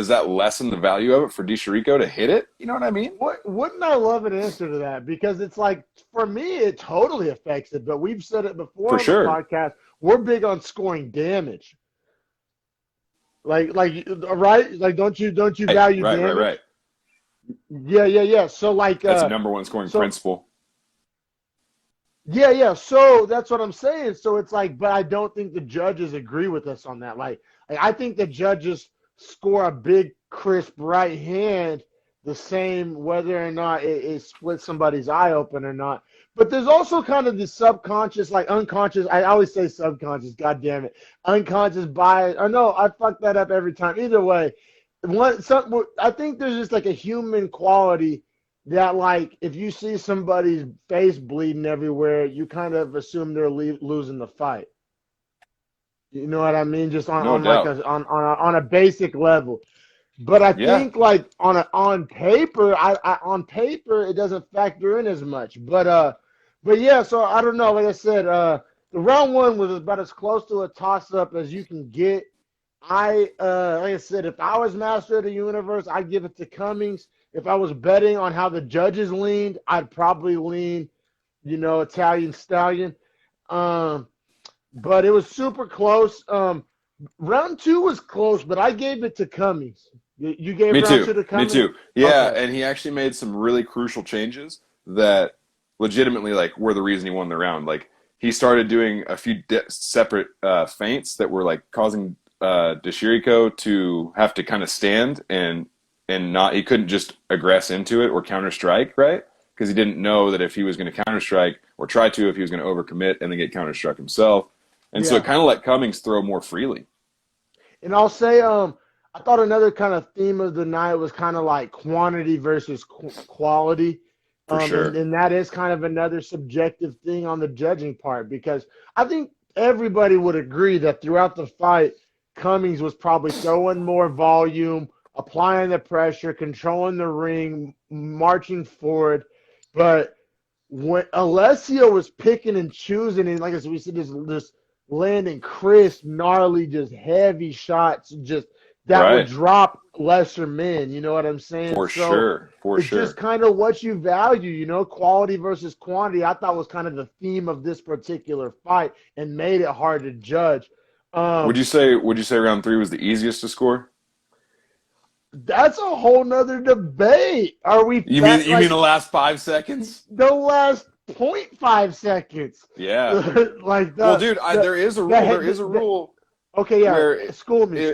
that lessen the value of it for DeChirico to hit it? You know what I mean? Wouldn't I love an answer to that? Because it's like, for me, it totally affects it. But we've said it before For on the sure. podcast. We're big on scoring damage. Like, right? Like, don't you value damage? Right. Yeah. So like, That's a number one scoring so principle. yeah. So that's what I'm saying. So it's like, but I don't think the judges agree with us on that. Like I think the judges score a big, crisp right hand the same whether or not it splits somebody's eye open or not. But there's also kind of the subconscious, like unconscious. I always say subconscious. God damn it, unconscious bias. Or no, I fuck that up every time. Either way, I think there's just like a human quality that, like, if you see somebody's face bleeding everywhere, you kind of assume they're losing the fight. You know what I mean? Just No on like doubt. on a basic level. But I Yeah. think like on paper, I on paper it doesn't factor in as much. But yeah, so I don't know. Like I said, the round one was about as close to a toss up as you can get. Like I said, if I was master of the universe, I'd give it to Cummings. If I was betting on how the judges leaned, I'd probably lean, Italian Stallion. But it was super close. Round two was close, but I gave it to Cummings. You gave Me round two too. to Me Cummings? too. Yeah, Okay. and he actually made some really crucial changes that legitimately like were the reason he won the round. Like he started doing a few separate feints that were like causing DeChirico to have to kind of stand and not, he couldn't just aggress into it or counter strike, right? Because he didn't know that if he was going to counter strike or try to, if he was going to overcommit and then get counter struck himself. And so it Yeah. kind of let Cummings throw more freely. And I'll say, I thought another kind of theme of the night was kind of like quantity versus quality. For sure. And that is kind of another subjective thing on the judging part, because I think everybody would agree that throughout the fight, Cummings was probably throwing more volume, applying the pressure, controlling the ring, marching forward. But when Alessio was picking and choosing, and like I said, we said this landing crisp, gnarly, just heavy shots, just that would Right. drop lesser men. You know what I'm saying? For So sure. For it's just sure. kind of what you value, quality versus quantity. I thought was kind of the theme of this particular fight and made it hard to judge. Would Um, you say round three was the easiest to score? that's a whole nother debate. Are we You mean the last 5 seconds? the last 0.5 seconds? Yeah. Like Well, dude, there is a rule. There is a rule okay, yeah. where School me.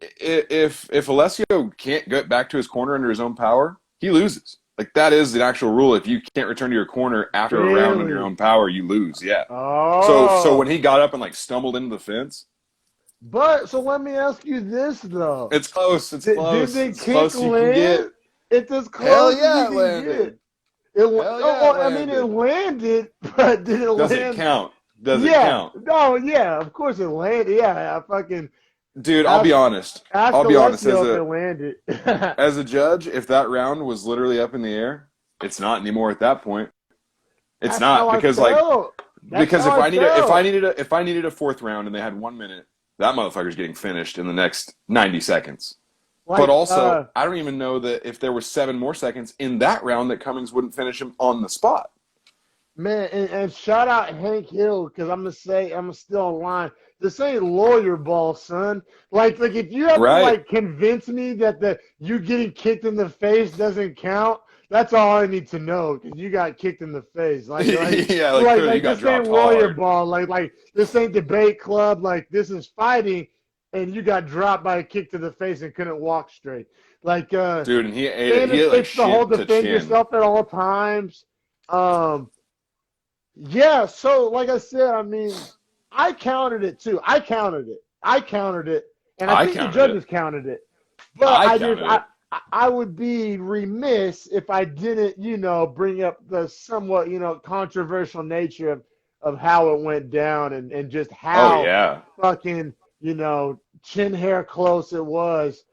if Alessio can't get back to his corner under his own power, he loses. Like that is the actual rule. If you can't return to your corner after a round on your Really? own power, you lose. Yeah. So Oh. when he got up and like stumbled into the fence, But so let me ask you this though. it's close. It's Did close. the It's kick close you can get. land? It's as close Hell as yeah, you it can landed. get. Hell yeah, it I mean, it landed. landed, but did it Does it land? count? Does it Yeah. count? No, yeah, of course it landed. Yeah, I fucking Dude, I'll be ask honest. ask I'll be honest. Alessio if it landed. As a judge, if that round was literally up in the air, it's not anymore at that point. It's That's how not I because like felt. That's because how I felt. if I needed a fourth round and they had 1 minute, that motherfucker's getting finished in the next 90 seconds. But Like, also, I don't even know that if there were 7 more seconds in that round that Cummings wouldn't finish him on the spot. man, and shout out Hank Hill, because I'm gonna still online. This ain't lawyer ball, son. Like if you have to Right. like convince me that you getting kicked in the face doesn't count, that's all I need to know, because you got kicked in the face. Yeah, like clearly you got this ain't dropped lawyer hard. ball. Like this ain't debate club. Like this is fighting, and you got dropped by a kick to the face and couldn't walk straight. Like Dude, and he ate it. and He ate like it's the whole shin to defend chin. yourself at all times. Yeah, so like I said, I mean, I counted it too. I counted it, and I I think the counted it. judges counted it. But I I counted just, it. I would be remiss if I didn't, bring up the somewhat, controversial nature of how it went down and just Oh how yeah. fucking, chin hair close it was.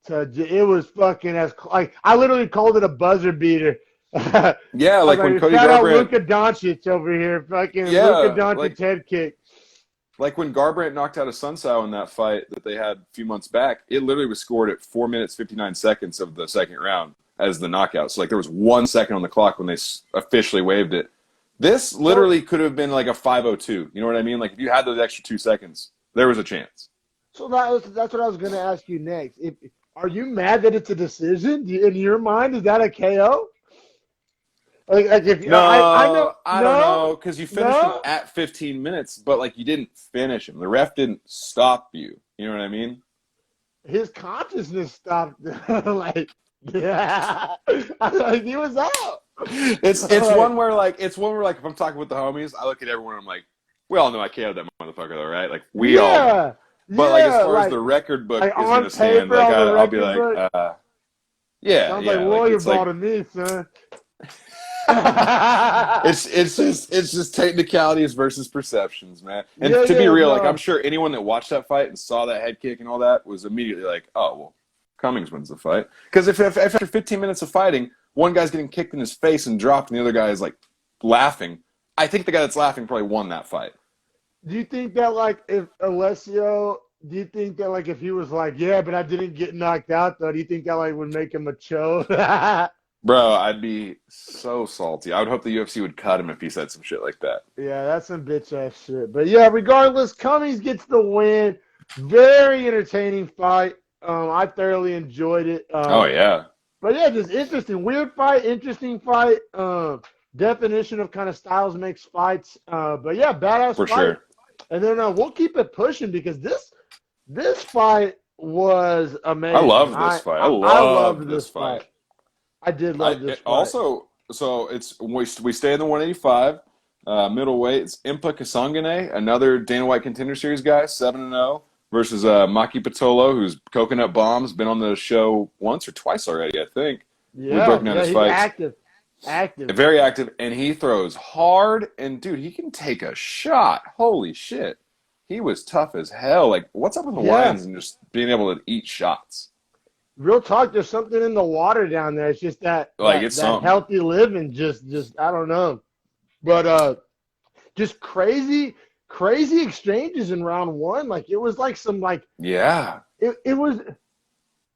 It was fucking like I literally called it a buzzer beater. Yeah, I was like when Cody shout out Garbrandt. Luka Doncic over here, fucking Luka Yeah, Doncic head kick. like when Garbrandt knocked out a Sunsao in that fight that they had a few months back. It literally was scored at 4 minutes 59 seconds of the second round as the knockout. So like there was 1 second on the clock when they officially waved it. This literally could have been like a 5:02. You know what I mean? Like if you had those extra 2 seconds, there was a chance. So that's what I was going to ask you next. Are you mad that it's a decision in your mind? Is that a KO? Like if No, I know I don't know because you finished him no. at 15 minutes, but like you didn't finish him. The ref didn't stop you. You know what I mean? His consciousness stopped. Like yeah, like he was out. It's one where like if I'm talking with the homies, I look at everyone. I'm like, we all know I KO'd that motherfucker, though, right? Like we all know. But like as far as the record book is going to stand, like I'll be like, yeah, sounds yeah. like lawyer It's ball like, to me, son. it's just technicalities versus perceptions, man. And Yeah, to be real, no. like I'm sure anyone that watched that fight and saw that head kick and all that was immediately like, oh well, Cummings wins the fight. Because if after 15 minutes of fighting, one guy's getting kicked in his face and dropped, and the other guy is like laughing, I think the guy that's laughing probably won that fight. Do you think that like if Alessio? Do you think that like if he was like, yeah, but I didn't get knocked out though? Do you think that like would make him a cho? Bro, I'd be so salty. I would hope the UFC would cut him if he said some shit like that. Yeah, that's some bitch ass shit. But yeah, regardless, Cummings gets the win. Very entertaining fight. I thoroughly enjoyed it. Oh yeah. But yeah, just interesting. Weird fight, interesting fight. Definition of kind of styles makes fights. But yeah, badass For fight. sure. And then we'll keep it pushing because this fight was amazing. I love this fight. I love this fight. I did love this fight. Also, so we stay in the 185 middleweight. It's Impa Kasangane, another Dana White Contender Series guy, 7-0, versus Maki Pitolo, who's Coconut Bombs, been on the show once or twice already, I think. Yeah, We've broken down his fights. Active. Very active, and he throws hard, and dude, he can take a shot. Holy shit. He was tough as hell. Like, what's up with Hawaiians and just being able to eat shots? Real talk, there's something in the water down there. It's just that healthy living, just I don't know. But just crazy exchanges in round one. Like it was like some like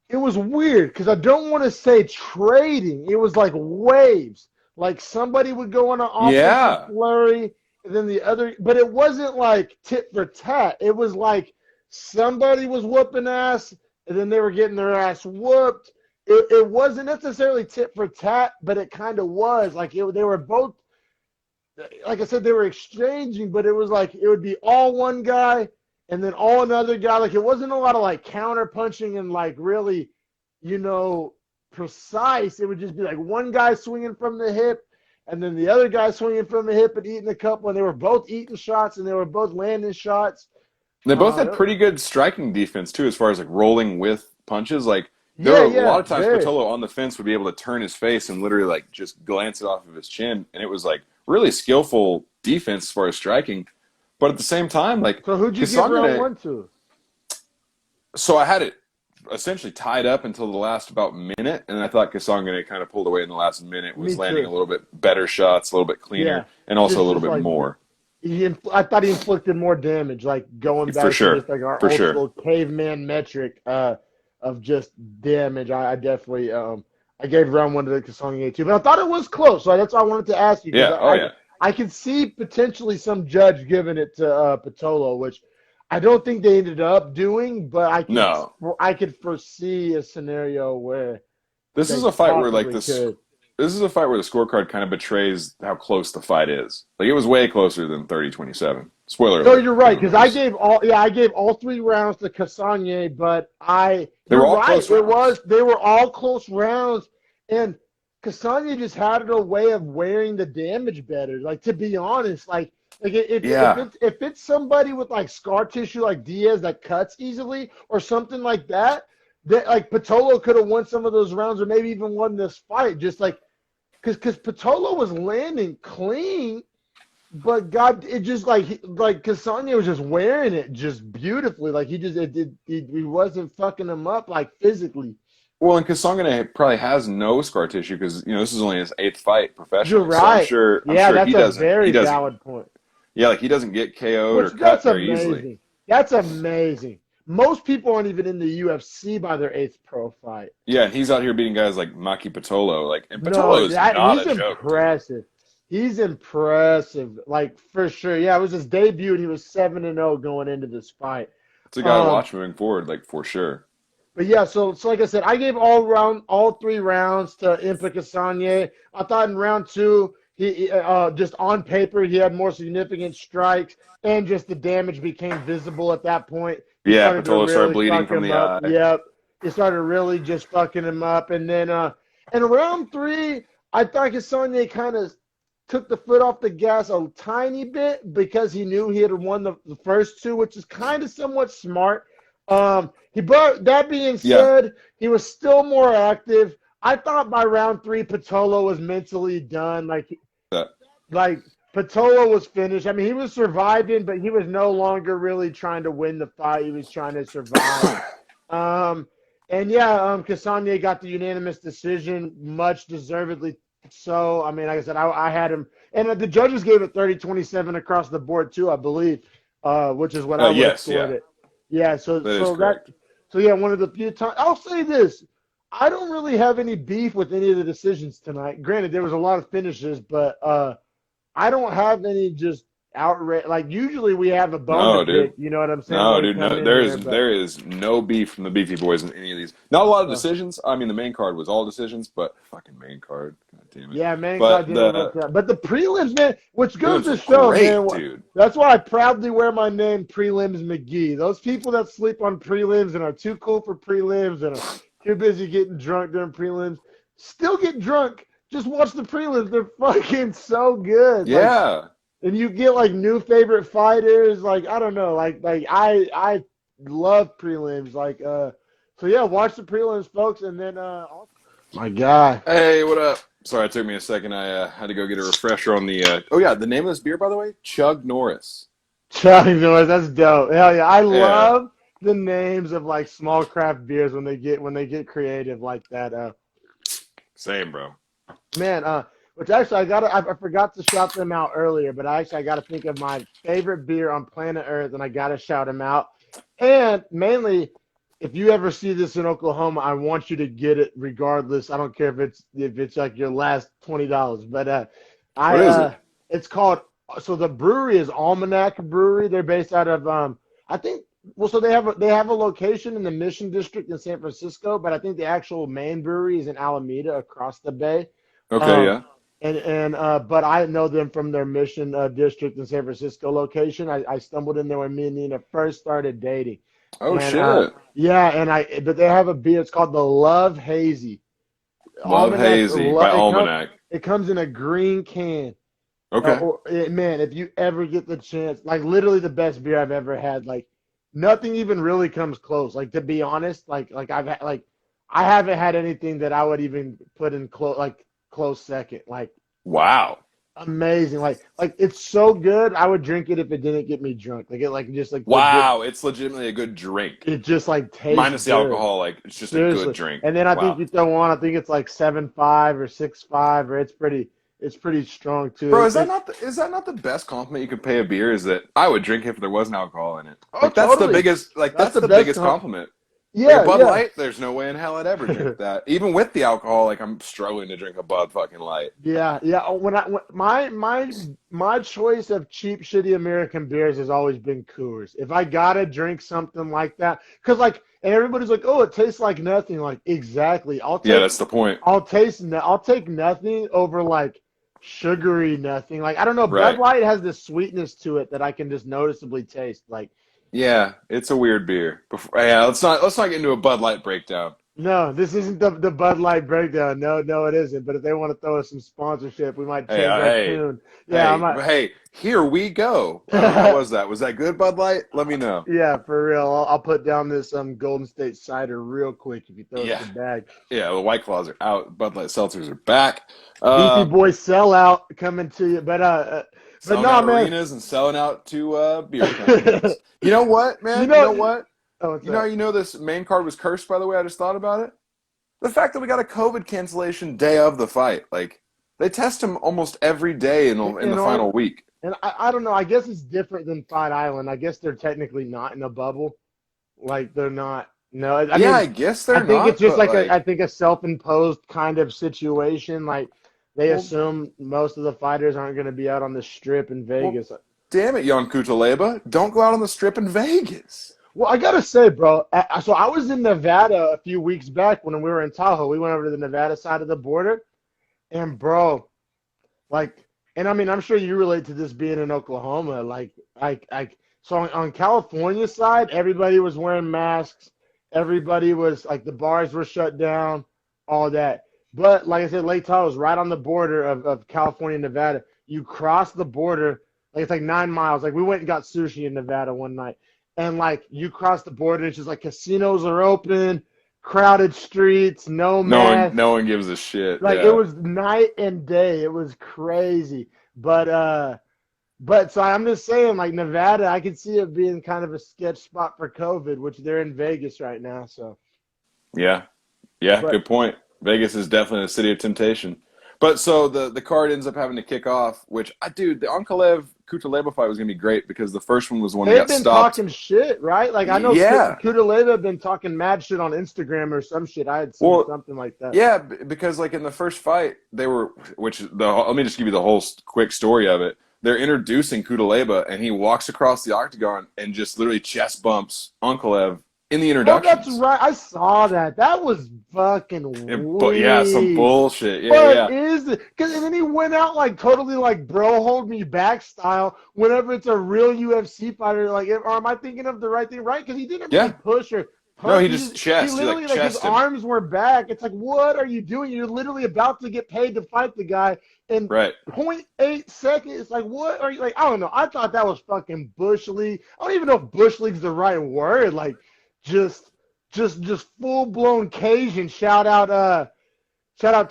it was weird because I don't want to say trading. It was like waves. Like somebody would go on an offensive flurry, and then the other. But it wasn't like tit for tat. It was like somebody was whooping ass, and then they were getting their ass whooped. It wasn't necessarily tit for tat, but it kind of was. Like they were both. Like I said, they were exchanging, but it was like it would be all one guy and then all another guy. Like it wasn't a lot of like counter punching and like really, precise. It would just be like one guy swinging from the hip and then the other guy swinging from the hip and eating a couple. And they were both eating shots and they were both landing shots. They both had pretty good striking defense too, as far as like rolling with punches. Like there were a lot of times Pitolo on the fence would be able to turn his face and literally like just glance it off of his chin, and it was like really skillful defense as far as striking. But at the same time, like so who'd you give round one to? So I had it essentially tied up until the last about minute, and I thought Kasangane kind of pulled away in the last minute, was landing a little bit better shots, a little bit cleaner, and also a little bit more. I thought he inflicted more damage, like going back to just like our old school caveman metric of just damage. I definitely I gave round one to the Kasangane too, but I thought it was close. So that's why I wanted to ask you. I could see potentially some judge giving it to Pitolo, which I don't think they ended up doing, but I could foresee a scenario where this is a fight where like this is a fight where the scorecard kind of betrays how close the fight is. Like it was way closer than 30-27. Spoiler alert. No, you're right, because I gave all 3 rounds to Kasangane, but they were all close rounds, and Kasangane just had a way of wearing the damage better. Like to be honest, if it's somebody with like scar tissue like Diaz that cuts easily or something like that like Pitolo could have won some of those rounds or maybe even won this fight. Just like because Pitolo was landing clean, But God, it just like Cassania was just wearing it just beautifully. Like he wasn't fucking him up like physically. Well, and Kasongane probably has no scar tissue because this is only his 8th fight You're professionally. So I'm right. sure Yeah, that's he a doesn't very valid point. yeah, like he doesn't get KO'd or Which cut that's very easily. amazing. That's amazing. Most people aren't even in the UFC by their 8th pro fight. Yeah, and he's out here beating guys like Maki Pitolo. And No, Pitolo is not he's a joke, dude. impressive. He's impressive, like for sure. Yeah, it was his debut, and he was 7-0 going into this fight. It's a guy to watch moving forward, like for sure. But yeah, so like I said, I gave all 3 rounds to Impa Cassanier. I thought in round 2, he just on paper he had more significant strikes, and just the damage became visible at that point. Yeah, Pitolo started bleeding from the eye. Yep, he started really just fucking him up, and then in round 3, I thought Cassanier kind of took the foot off the gas a tiny bit because he knew he had won the first 2, which is kind of somewhat smart. That being said, he was still more active. I thought by round 3, Pitolo was mentally done. Like Pitolo was finished. I mean, he was surviving, but he was no longer really trying to win the fight. He was trying to survive. Cassanier got the unanimous decision, much deservedly so. I mean, like I said, I had him, and the judges gave it 30-27 across the board too, I believe, which is what I would have scored it. Yeah, so one of the few times. I'll say this: I don't really have any beef with any of the decisions tonight. Granted, there was a lot of finishes, but I don't have any just outright. Like usually we have a bone to pick. You know what I'm saying? No, dude. No, there is no beef from the Beefy Boys in any of these. Not a lot of decisions. I mean, the main card was all decisions, but fucking main card. God damn it. Yeah, main card didn't look that. But the prelims, man, which goes to show, man. Dude. That's why I proudly wear my name, Prelims McGee. Those people that sleep on prelims and are too cool for prelims and are too busy getting drunk during prelims, still get drunk. Just watch the prelims. They're fucking so good. Yeah. And you get like new favorite fighters. Like, I don't know. Like I love prelims. So yeah, watch the prelims, folks. And then my guy. Hey, what up? Sorry, it took me a second. I had to go get a refresher on the the name of this beer, by the way, Chug Norris. Chug Norris, that's dope. Hell yeah. I love the names of like small craft beers when they get creative like that. Same, bro. Man, which actually I forgot to shout them out earlier, but I got to think of my favorite beer on planet Earth, and I got to shout them out. And mainly, if you ever see this in Oklahoma, I want you to get it regardless. I don't care if it's like your last $20, but what is it? It's called. So the brewery is Almanac Brewery. They're based out of I think. Well, so they have a location in the Mission District in San Francisco, but I think the actual main brewery is in Alameda across the bay. Okay, yeah. But I know them from their Mission District in San Francisco location. I stumbled in there when me and Nina first started dating. Oh, shit. But they have a beer. It's called the Love Hazy. Love Hazy by Almanac. It comes in a green can. Okay. Man, if you ever get the chance, like literally the best beer I've ever had. Like nothing even really comes close. Like to be honest, I haven't had anything that I would even put in close second. Like wow. Amazing. Like it's so good. I would drink it if it didn't get me drunk. Wow, it's legitimately a good drink. It just like tastes minus the good. alcohol, like it's just Seriously. A good drink. And then I think you throw on, I think it's like 7.5 or 6.5, or it's pretty strong too. Bro, is that not the best compliment you could pay a beer? Is that I would drink it if there wasn't alcohol in it. Oh, that's totally. The biggest that's the biggest compliment. Yeah, Bud Light, there's no way in hell I'd ever drink that. Even with the alcohol, like I'm struggling to drink a Bud fucking Light. Yeah. My choice of cheap, shitty American beers has always been Coors. If I gotta drink something like that, because and everybody's like, oh, it tastes like nothing. Like exactly. That's the point. I'll take nothing over like sugary nothing. Like I don't know, right. Bud Light has this sweetness to it that I can just noticeably taste. Like. Yeah, it's a weird beer. Let's not get into a Bud Light breakdown. No, this isn't the Bud Light breakdown. No, it isn't. But if they want to throw us some sponsorship, we might change that tune. Yeah, hey, here we go. How was that? Was that good, Bud Light? Let me know. Yeah, for real. I'll put down this Golden State cider real quick if you throw us the bag. Yeah, the White Claws are out. Bud Light seltzers are back. Beefy Boys sellout coming to you. But But selling no, out man. arenas and selling out to beer companies. You know what, You man? You know know, what? oh, what's that? This main card was cursed, by the way. I just thought about it. The fact that we got a COVID cancellation day of the fight. Like, they test him almost every day in the And on, final week. and I don't know. I guess it's different than Fight Island. I guess they're technically not in a bubble. Like they're not. No, I Yeah, mean, I guess I they're think it's not, just but like like, I think a self-imposed kind of situation. Like they well, assume most of the fighters aren't going to be out on the strip in well, Vegas. damn it, Jan Kutaleba. Don't go out on the strip in Vegas. Well, I gotta say, bro. So I was in Nevada a few weeks back when we were in Tahoe. We went over to the Nevada side of the border, and bro, like, and I mean, I'm sure you relate to this being in Oklahoma. So on California side, everybody was wearing masks. Everybody was like, the bars were shut down, all that. But like I said, Lake Tahoe is right on the border of California and Nevada. You cross the border, like it's like 9 miles. Like we went and got sushi in Nevada one night, and like you cross the border, it's just like casinos are open, crowded streets, no masks. No one gives a shit. Like it Yeah. was night and day. It was crazy. But so I'm just saying, like Nevada, I could see it being kind of a sketch spot for COVID, which they're in Vegas right now. So, Yeah. Yeah, but good point. Vegas is definitely a city of temptation. But so the card ends up having to kick off, which dude, the Ankalev Kutaleba fight was gonna be great because the first one was the one that they've got been stopped. talking shit, right? Like I know Yeah. Kudaleva have been talking mad shit on Instagram or some shit. I had seen Well, something like that. yeah, because like in the first fight, let me just give you the whole quick story of it. They're introducing Kutaleba, and he walks across the octagon and just literally chest bumps Ankalev in the Oh, that's introductions. right. I saw that. That was fucking But yeah, some weak. bullshit. Yeah, What yeah. is it? Because and then he went out like totally like bro hold me back style. Whenever it's a real UFC fighter, like, or am I thinking of the right thing? Right? Because he didn't really Yeah. push or No, punch. he just He chest. He literally like like his chest him. arms were back. It's like, what are you doing? You're literally about to get paid to fight the guy in Right. point 0.8 seconds. It's like, what are you like? I don't know. I thought that was fucking bush league. I don't even know if bush league's the right word. Like, just just full blown Cajun. Shout out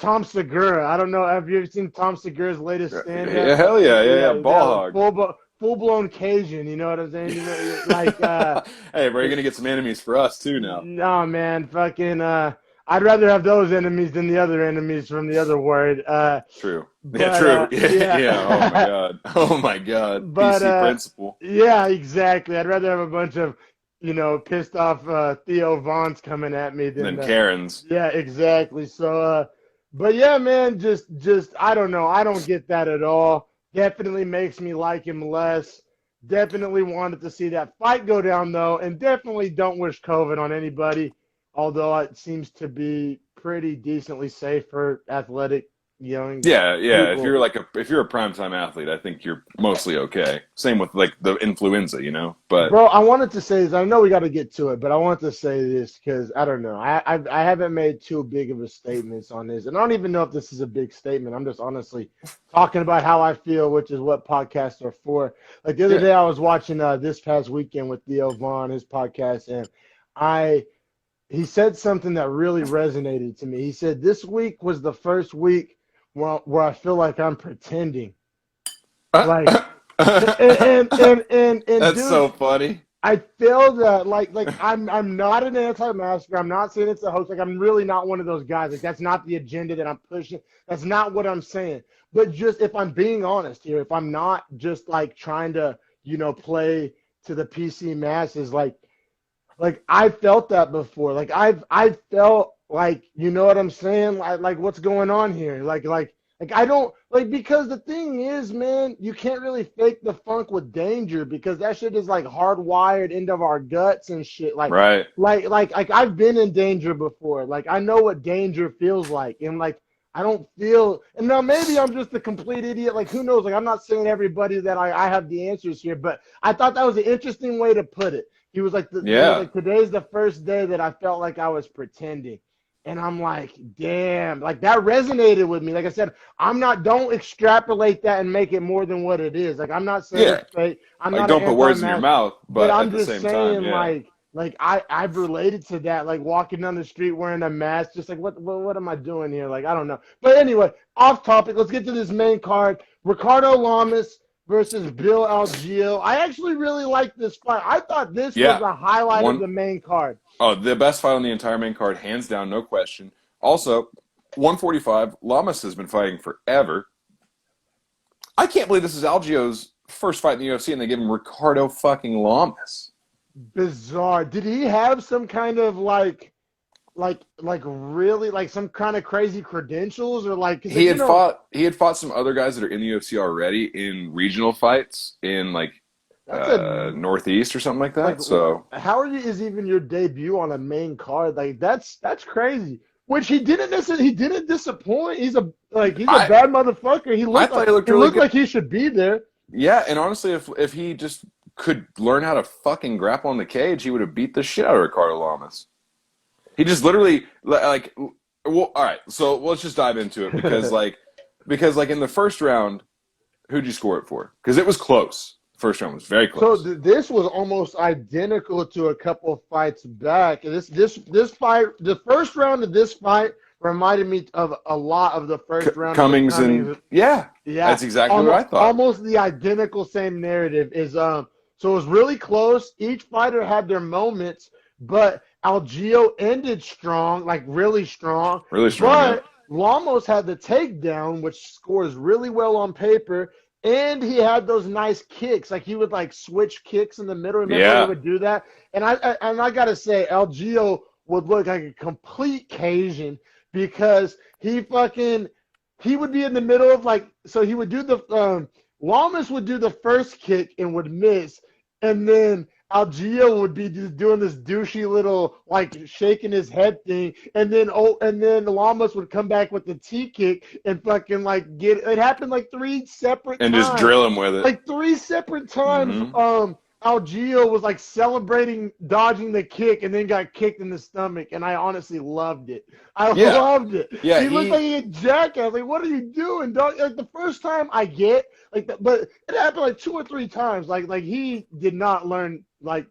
Tom Segura. I don't know. Have you ever seen Tom Segura's latest stand Yeah, up? hell yeah, yeah, yeah. Ball hog. Full blown Cajun. You know what I'm saying? You know, Hey, bro, you're gonna get some enemies for us too now. no man, fucking. I'd rather have those enemies than the other enemies from the other word. True. Yeah, But true. Yeah, yeah. yeah. Oh my god. Oh my god. But PC principal. yeah, exactly. I'd rather have a bunch of pissed off Theo Vaughns coming at me And than then Karens. yeah, exactly. So, but yeah, man, just I don't know. I don't get that at all. Definitely makes me like him less. Definitely wanted to see that fight go down though, and definitely don't wish COVID on anybody. Although it seems to be pretty decently safe for athletic young Yeah, yeah. people. If you're a primetime athlete, I think you're mostly okay. Same with like the influenza, you know. But Bro, I wanted to say this. I know we got to get to it, but I want to say this because I don't know. I haven't made too big of a statements on this, and I don't even know if this is a big statement. I'm just honestly talking about how I feel, which is what podcasts are for. Like the other yeah, day, I was watching this past weekend with Theo Vaughn, his podcast, and he said something that really resonated to me. He said this week was the first week where I feel like I'm pretending, like. And that's dude, so funny. I feel that like I'm not an anti-masker. I'm not saying it's a hoax. Like I'm really not one of those guys. Like that's not the agenda that I'm pushing. That's not what I'm saying. But just if I'm being honest here, if I'm not just like trying to play to the PC masses, like I felt that before. Like I've felt like what I'm saying. Like what's going on here? Like I don't like because the thing is, man, you can't really fake the funk with danger because that shit is like hardwired into our guts and shit. Right. Like I've been in danger before. Like I know what danger feels like, and like I don't feel. And now maybe I'm just a complete idiot. Like who knows? Like I'm not saying everybody that I have the answers here, but I thought that was an interesting way to put it. He was like, Yeah. today's the first day that I felt like I was pretending. And I'm like, damn, like that resonated with me. Like I said, don't extrapolate that and make it more than what it is. Like I'm not saying Yeah. it's fake. I'm Like not don't an put words in your anti-mask, mouth, but but I'm at the just same saying, time, yeah. like I've related to that, like walking down the street wearing a mask, just like what am I doing here? Like I don't know. But anyway, off topic. Let's get to this main card. Ricardo Lamas versus Bill Algeo. I actually really liked this fight. I thought this was Yeah. a highlight of the main card. Oh, the best fight on the entire main card, hands down, no question. Also, 145, Lamas has been fighting forever. I can't believe this is Algeo's first fight in the UFC, and they give him Ricardo fucking Lamas. Bizarre. Did he have some kind of really like some kind of crazy credentials or like He had fought some other guys that are in the UFC already in regional fights in like Northeast or something like that. So how is even your debut on a main card? Like that's crazy. Which he didn't disappoint. He's a bad motherfucker. He looked like he should be there. Yeah, and honestly, if he just could learn how to fucking grapple in the cage, he would have beat the shit out of Ricardo Lamas. He just literally well, all right. So let's just dive into it because in the first round, who'd you score it for? Because it was close. First round was very close. So this was almost identical to a couple of fights back. This fight, the first round of this fight reminded me of a lot of the first round. Cummings and yeah, that's exactly what I thought. Almost the identical same narrative is so it was really close. Each fighter had their moments, but Algeo ended strong, like really strong. Really strong. But Lamos had the takedown, which scores really well on paper. And he had those nice kicks, like he would like switch kicks in the middle. Remember he would do that. And I gotta say, Algeo would look like a complete Cajun because he would be in the middle of he would do the Lamas would do the first kick and would miss, and then Algeo would be just doing this douchey little like shaking his head thing, and then Lamas would come back with the T kick and fucking like get it. Happened like 3 separate times. And just drill him with it. Like 3 separate times. Algeo was like celebrating dodging the kick and then got kicked in the stomach, and I honestly loved it. Loved it. Yeah, he looked like a jackass. Like, what are you doing, dog? Like the first time I get but it happened like 2 or 3 times. Like he did not learn. Like,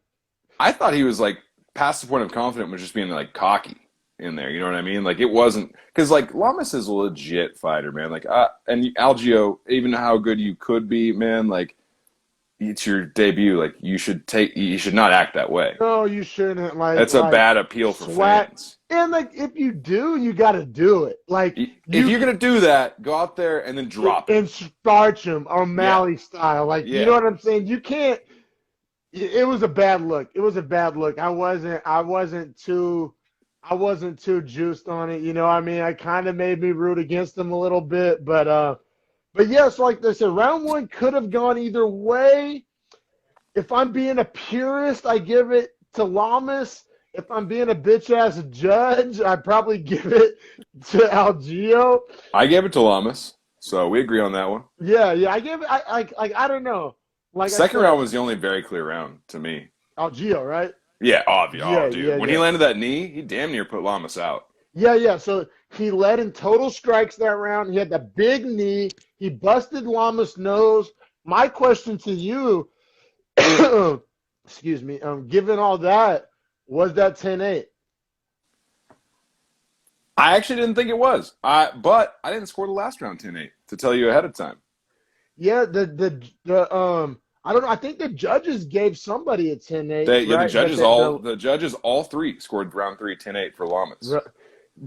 I thought he was like past the point of confident was just being like cocky in there. You know what I mean? Like it wasn't because like Lamas is a legit fighter, man. Like and Algeo, even how good you could be, man. Like it's your debut. Like you should not act that way. No, you shouldn't. Like that's a bad appeal for fans. And like if you do, you got to do it. Like if you're gonna do that, go out there and then drop it and starch him O'Malley style. Like you know what I'm saying? You can't. It was a bad look. It was a bad look. I wasn't too juiced on it. You know what I mean? I kind of made me root against him a little bit, but yes, like I said, round 1 could have gone either way. If I'm being a purist, I give it to Lamas. If I'm being a bitch-ass judge, I'd probably give it to Algeo. I gave it to Lamas, so we agree on that one. Yeah, I gave it. I don't know. Like second round was the only very clear round to me. Algeo, right? Yeah, obvious. Yeah, dude. yeah, when he landed that knee, he damn near put Lamas out. Yeah. So he led in total strikes that round. He had the big knee. He busted Lamas' nose. My question to you, excuse me, given all that, was that 10-8? I actually didn't think it was. But I didn't score the last round 10-8 to tell you ahead of time. Yeah, I don't know. I think the judges gave somebody a 10-8. The judges all 3 scored round 3 10-8 for Lamas.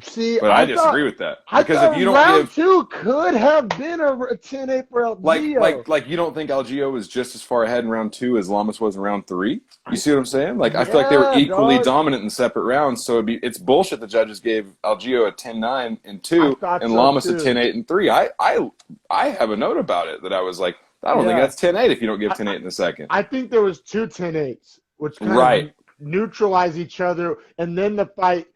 See, but I disagree with that because if you don't round 2 could have been a 10-8 for Algeo. Like you don't think Algeo was just as far ahead in round 2 as Lamas was in round 3? You see what I'm saying? Like I feel like they were equally dominant in separate rounds. So it's bullshit. The judges gave Algeo a 10-9 in 2 and Lamas a 10-8 in 3. I have a note about it that I was like, I don't think that's 10-8 if you don't give 10-8 in the second. I think there was 2 10-8s, which kind of neutralize each other, and then the fight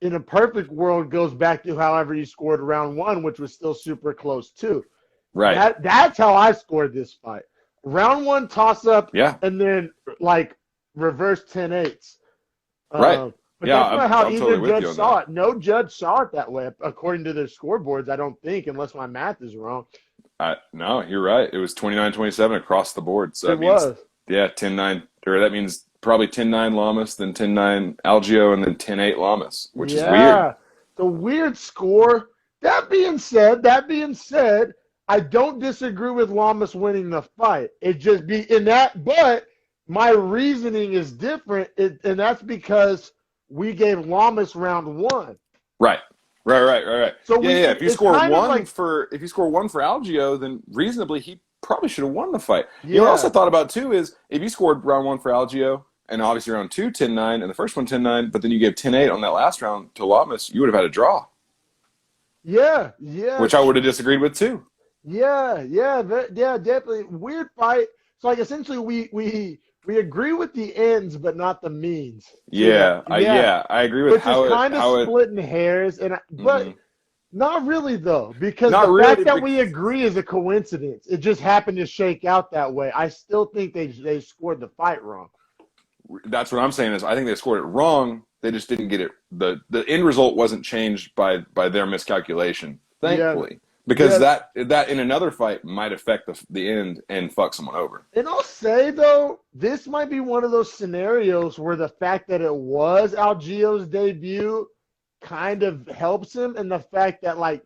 in a perfect world goes back to however you scored round 1, which was still super close too. Right. That's how I scored this fight. Round 1 toss up, and then like reverse 10-8s. Right. But that's not how either judge saw it. No judge saw it that way, according to their scoreboards, I don't think, unless my math is wrong. No, you're right. It was 29-27 across the board. So it was. Yeah, 10-9, or that means probably 10-9 Lamas, then 10-9 Algeo, and then 10-8 Lamas, which is weird. The weird score. That being said, I don't disagree with Lamas winning the fight. It just be in that, but my reasoning is different, and that's because we gave Lamas round one. Right. So Yeah. If you it's score kind of one like, for Algio, then reasonably he probably should have won the fight. You know what I also yeah, thought about too is if you scored round one for Algio and obviously round two 10-9 and the first one 10-9, but then you gave 10-8 on that last round to Lamas, you would have had a draw. yeah, Which I would have disagreed with too. yeah, definitely weird fight. So like essentially we agree with the ends, but not the means to that. I agree with Which is kind of how it. splitting hairs, but Mhm. not really though, because Not the fact really. that we agree is a coincidence. It just happened to shake out that way. I still think they scored the fight wrong. That's what I'm saying is I think they scored it wrong. They just didn't get it. The end result wasn't changed by their miscalculation, Yeah, thankfully, because yeah. that in another fight might affect the end and fuck someone over. And I'll say though, this might be one of those scenarios where the fact that it was Algio's debut kind of helps him, and the fact that like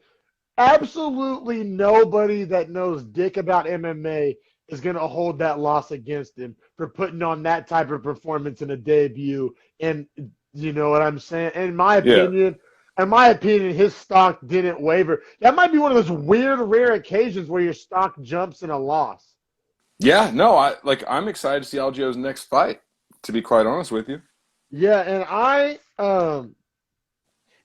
absolutely nobody that knows dick about MMA is going to hold that loss against him for putting on that type of performance in a debut. And you know what I'm saying? Yeah, In my opinion, his stock didn't waver. That might be one of those weird, rare occasions where your stock jumps in a loss. yeah. No, I'm excited to see Algio's next fight. To be quite honest with you. Yeah,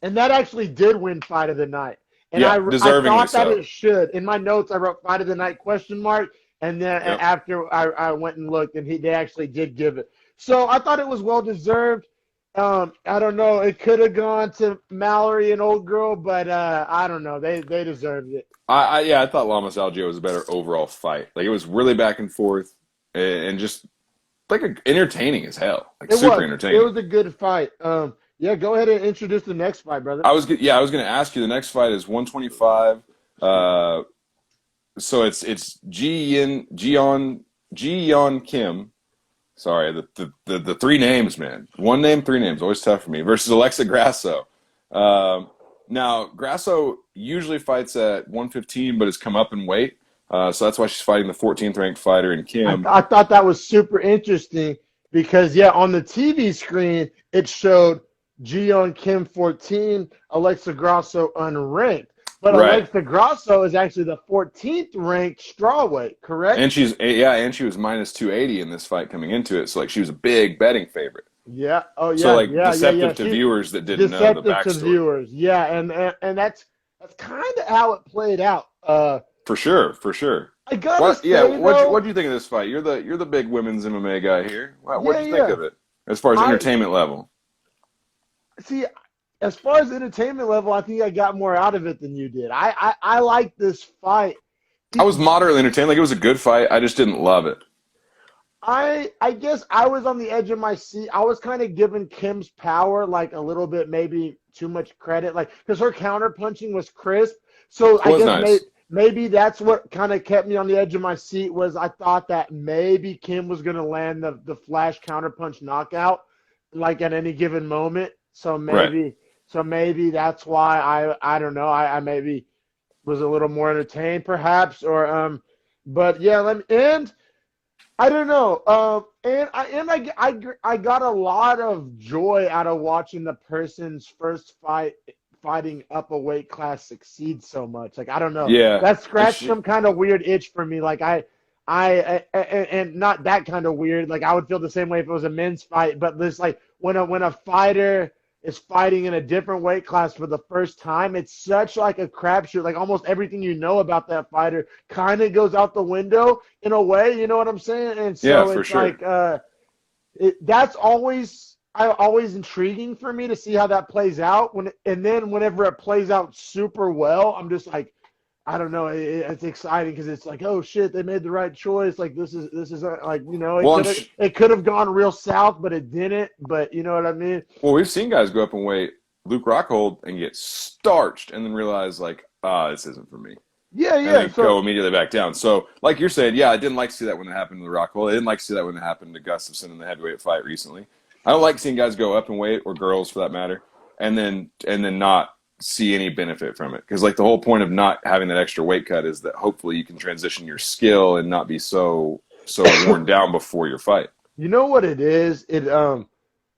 and that actually did win fight of the night. And Yeah, I deservingly thought that so. it should. In my notes, I wrote fight of the night question mark. And then Yep. after I went and looked, and they actually did give it. So I thought it was well deserved. I don't know. It could have gone to Mallory and Old Girl, but I don't know. They deserved it. I thought Lamas Algio was a better overall fight. Like it was really back and forth and just like entertaining as hell. Like super It entertaining. was a good fight. Yeah, go ahead and introduce the next fight, brother. I was going to ask you. The next fight is 125. So it's Ji Yeon Kim. Sorry, the three names, man. One name, three names. Always tough for me. Versus Alexa Grasso. Now Grasso usually fights at 115, but has come up in weight. So that's why she's fighting the 14th ranked fighter in Kim. I thought that was super interesting because, yeah, on the TV screen, it showed Jeon Kim 14, Alexa Grasso unranked. But Right. Alexa Grasso is actually the 14th ranked strawweight, correct? And she was minus 280 in this fight coming into it. So like she was a big betting favorite. Yeah. Oh, yeah. So like yeah, deceptive to She- viewers that didn't know the deceptive to backstory. viewers. Yeah, and that's kind of how it played out. For sure. I gotta What? say, Yeah. though, What do you think of this fight? You're the big women's MMA guy here. What do you Yeah, think of it as far as entertainment level? See, as far as entertainment level, I think I got more out of it than you did. I like this fight. I was moderately entertained. Like it was a good fight. I just didn't love it. I guess I was on the edge of my seat. I was kind of giving Kim's power like a little bit, maybe too much credit, like because her counter punching was crisp. So I Was guess nice. maybe that's what kind of kept me on the edge of my seat was I thought that maybe Kim was going to land the flash counter punch knockout like at any given moment. So maybe that's why I don't know. I maybe was a little more entertained perhaps but yeah, and I don't know. I got a lot of joy out of watching the person's first fighting up a weight class succeed so much. Like I don't know. Yeah. That scratched some kind of weird itch for me. Like and not that kind of weird. Like I would feel the same way if it was a men's fight. But this like when a fighter is fighting in a different weight class for the first time, it's such like a crapshoot. Like almost everything you know about that fighter kind of goes out the window in a way. You know what I'm saying? And so Yeah, for it's sure. like that's always intriguing for me to see how that plays out. And then whenever it plays out super well, I'm just like, I don't know. It's exciting because it's like, oh shit, they made the right choice. Like this is like Well, it could have gone real south, but it didn't. But you know what I mean? Well, we've seen guys go up and weight Luke Rockhold and get starched and then realize like, this isn't for me. Yeah, And then go immediately back down. So, like you're saying, yeah, I didn't like to see that when it happened to Rockhold. I didn't like to see that when it happened to Gustafson in the heavyweight fight recently. I don't like seeing guys go up and weight, or girls for that matter, and then not see any benefit from it, because like the whole point of not having that extra weight cut is that hopefully you can transition your skill and not be so worn down before your fight. You know what it is? It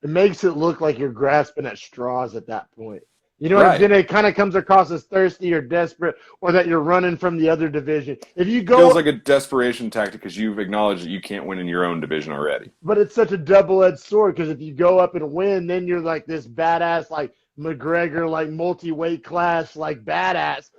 makes it look like you're grasping at straws at that point. You know, Right. then it kind of comes across as thirsty or desperate, or that you're running from the other division. If you go, Feels like a desperation tactic because you've acknowledged that you can't win in your own division already. but it's such a double-edged sword because if you go up and win, then you're like this badass, like McGregor, like multi-weight class, like badass.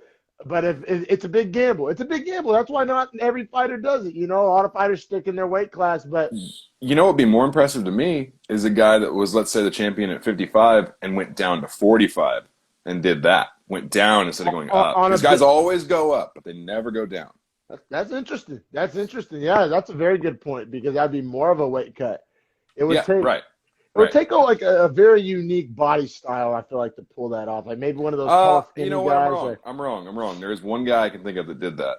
But if it's a big gamble, it's a big gamble. That's why not every fighter does it. You know, a lot of fighters stick in their weight class, but You know what would be more impressive to me is a guy that was, let's say, the champion at 55 and went down to 45 and did that. Went down instead of going up. These guys always go up, but they never go down. that's interesting. That's interesting. Yeah, that's a very good point because that'd be more of a weight cut. It would take right. It would take a very unique body style, I feel like, to pull that off. Like maybe one of those tall, skinny You know what? guys. I'm wrong. There is one guy I can think of that did that.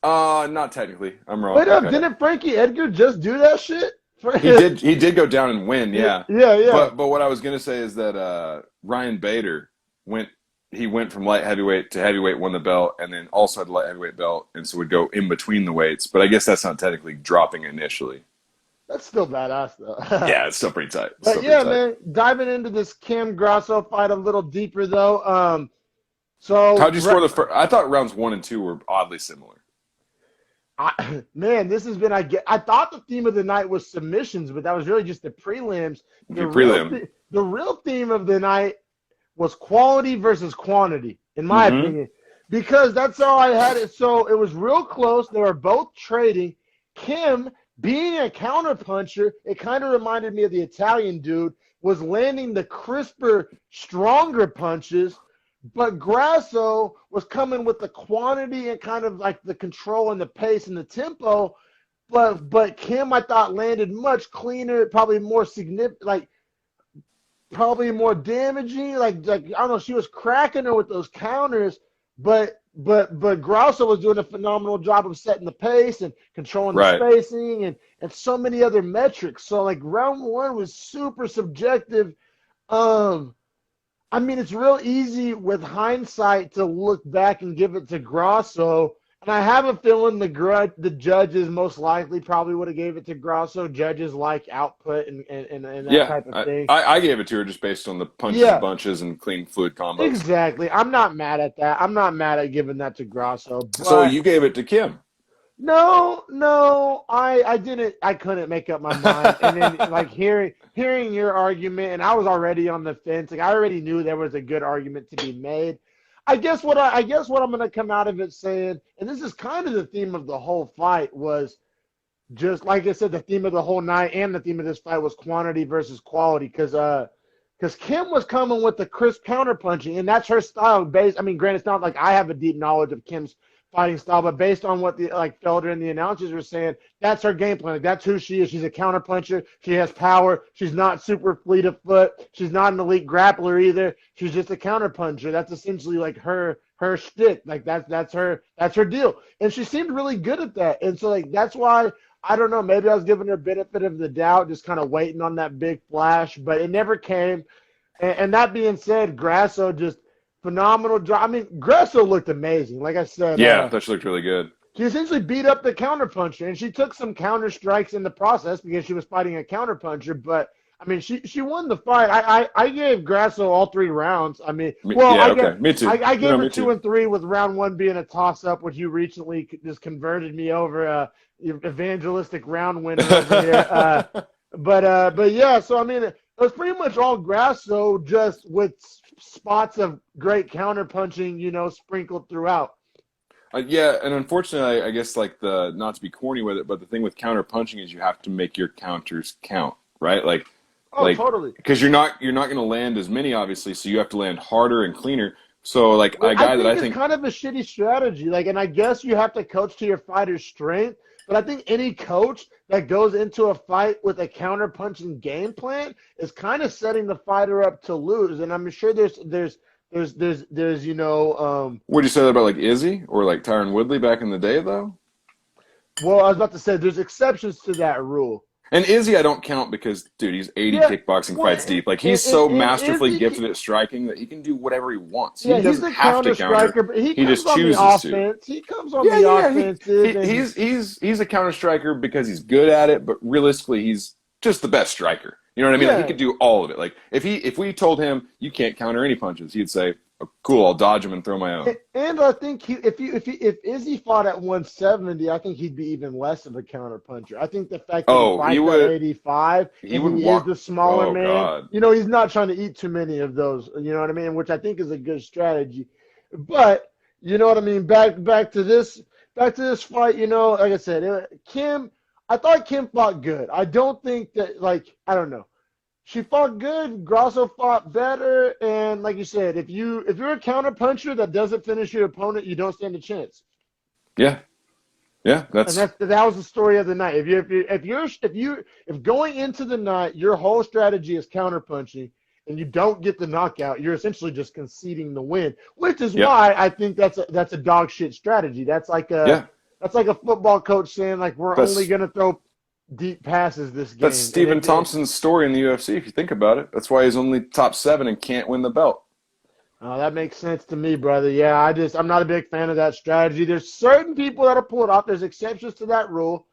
Not technically. I'm wrong. Wait up, Okay. didn't Frankie Edgar just do that shit? He did go down and win, yeah. Yeah. But what I was gonna say is that Ryan Bader went from light heavyweight to heavyweight, won the belt, and then also had the light heavyweight belt, and so would go in between the weights. But I guess that's not technically dropping initially. That's still badass, though. Yeah, it's still pretty tight. But yeah, man, diving into this Cam Grasso fight a little deeper, though. So how'd you score the first? I thought rounds 1 and 2 were oddly similar. This has been I thought the theme of the night was submissions, but that was really just the prelims. The real theme of the night was quality versus quantity, in my opinion, because that's how I had it. So it was real close. They were both trading. Kim, being a counterpuncher, it kind of reminded me of the Italian dude, was landing the crisper, stronger punches. But Grasso was coming with the quantity and kind of like the control and the pace and the tempo. But Kim, I thought, landed much cleaner, probably more significant, like probably more damaging. Like I don't know, she was cracking her with those counters, but Grasso was doing a phenomenal job of setting the pace and controlling the spacing and so many other metrics. So like round 1 was super subjective. I mean, it's real easy with hindsight to look back and give it to Grasso. And I have a feeling the judges most likely probably would have gave it to Grasso. Judges like output and that type of thing. I gave it to her just based on the punches and bunches and clean fluid combos. Exactly. I'm not mad at that. I'm not mad at giving that to Grasso. So you gave it to Kim. No, I didn't. I couldn't make up my mind. And then like hearing your argument, and I was already on the fence. Like I already knew there was a good argument to be made. I guess what I'm going to come out of it saying, and this is kind of the theme of the whole fight, was just like I said, the theme of the whole night and the theme of this fight was quantity versus quality. Because Kim was coming with the crisp counterpunching, and that's her style. Granted, it's not like I have a deep knowledge of Kim's fighting style, but based on what the Felder and the announcers were saying, that's her game plan. Like, that's who she is. She's a counterpuncher. She has power. She's not super fleet of foot. She's not an elite grappler either. She's just a counterpuncher. That's essentially like her shtick. Like that's her deal. And she seemed really good at that. And so like that's why I don't know. Maybe I was giving her benefit of the doubt, just kind of waiting on that big flash, but it never came. And that being said, Grasso just phenomenal job. I mean, Grasso looked amazing. Like I said, I thought she looked really good. She essentially beat up the counterpuncher, and she took some counter strikes in the process because she was fighting a counterpuncher. But I mean, she won the fight. I gave Grasso all 3 rounds. I mean, me too. I gave her 2 and 3 with round 1 being a toss up, which you recently just converted me over evangelistic round winner over here. But yeah, so I mean, it was pretty much all Grasso, just with spots of great counterpunching, sprinkled throughout. Yeah, and unfortunately, I guess like not to be corny with it, but the thing with counterpunching is you have to make your counters count, right? Like, totally. Because you're not going to land as many, obviously, so you have to land harder and cleaner. So like I think kind of a shitty strategy. Like, and I guess you have to coach to your fighter's strength. But I think any coach that goes into a fight with a counterpunching game plan is kind of setting the fighter up to lose. And I'm sure there's Would you say that about like Izzy or like Tyron Woodley back in the day though? Well, I was about to say there's exceptions to that rule. And Izzy, I don't count because, dude, he's 80 Yeah, kickboxing well, fights deep. Like, he's so and masterfully Izzy, gifted at striking that he can do whatever he wants. yeah, He he's doesn't a have to counter counter. striker, but he He comes just on the chooses to. offense. He comes on Yeah, the yeah, yeah. offensive, and He's a counter striker because he's good at it, but realistically, he's just the best striker. You know what I mean? Like, he yeah. could do all of it. Like, if we told him you can't counter any punches, he'd say, oh, "Cool, I'll dodge him and throw my own." And I think if Izzy fought at 170, I think he'd be even less of a counter puncher. I think the fact that he Oh, he fights at would. 85 He and would he is walk. the smaller Oh man, God. he's not trying to eat too many of those. You know what I mean? Which I think is a good strategy. But you know what I mean. Back to this fight. Like I said, Kim. I thought Kim fought good. I don't think that I don't know. She fought good. Grasso fought better. And like you said, if you're a counter puncher that doesn't finish your opponent, you don't stand a chance. Yeah, yeah. And That's that was the story of the night. If going into the night your whole strategy is counter punching and you don't get the knockout, you're essentially just conceding the win. Which is yeah, why I think that's a dog shit strategy. That's like yeah. a football coach saying like we're only That's gonna throw deep passes this that's game. Stephen Thompson's story in the UFC. If you think about it, that's why he's only top 7 and can't win the belt. Oh, that makes sense to me, brother. Yeah, I'm not a big fan of that strategy. There's certain people that'll pull it off. There's exceptions to that rule.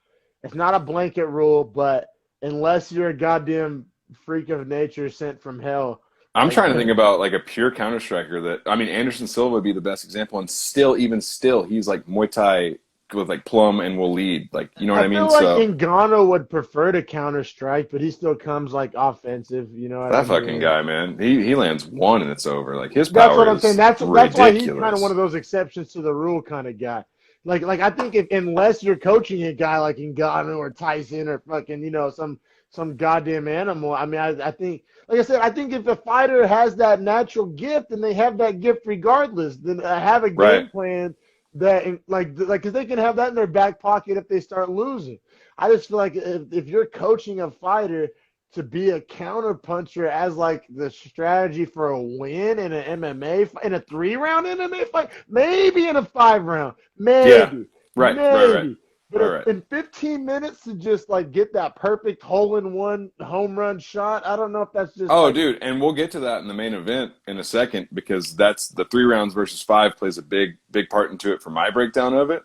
It's not a blanket rule, but unless you're a goddamn freak of nature sent from hell, I'm like trying to think about like a pure counter striker that I mean Anderson Silva would be the best example, and even still, he's like Muay Thai with like plum and will lead. Like you know what I I feel mean? like So Ngannou would prefer to counter strike, but he still comes like offensive. You know what I that fucking mean? guy, man, he lands one and it's over. Like his That's what power I'm saying. is That's why he's kind of one ridiculous. of those exceptions to the rule kind of guy. Like I think unless you're coaching a guy like Ngannou or Tyson or fucking some goddamn animal. I mean, I think like I said, I think if a fighter has that natural gift and they have that gift regardless, then have a Right. game plan that because they can have that in their back pocket if they start losing. I just feel like if you're coaching a fighter to be a counter puncher as like the strategy for a win in an MMA in a 3-round MMA fight, maybe in a 5-round, Yeah. maybe, Right. Right. Right. maybe. But Right. Right. in 15 minutes to just like get that perfect hole-in-one home run shot, I don't know if that's just Oh, like dude, and we'll get to that in the main event in a second because that's the 3 rounds versus 5 plays a big part into it for my breakdown of it.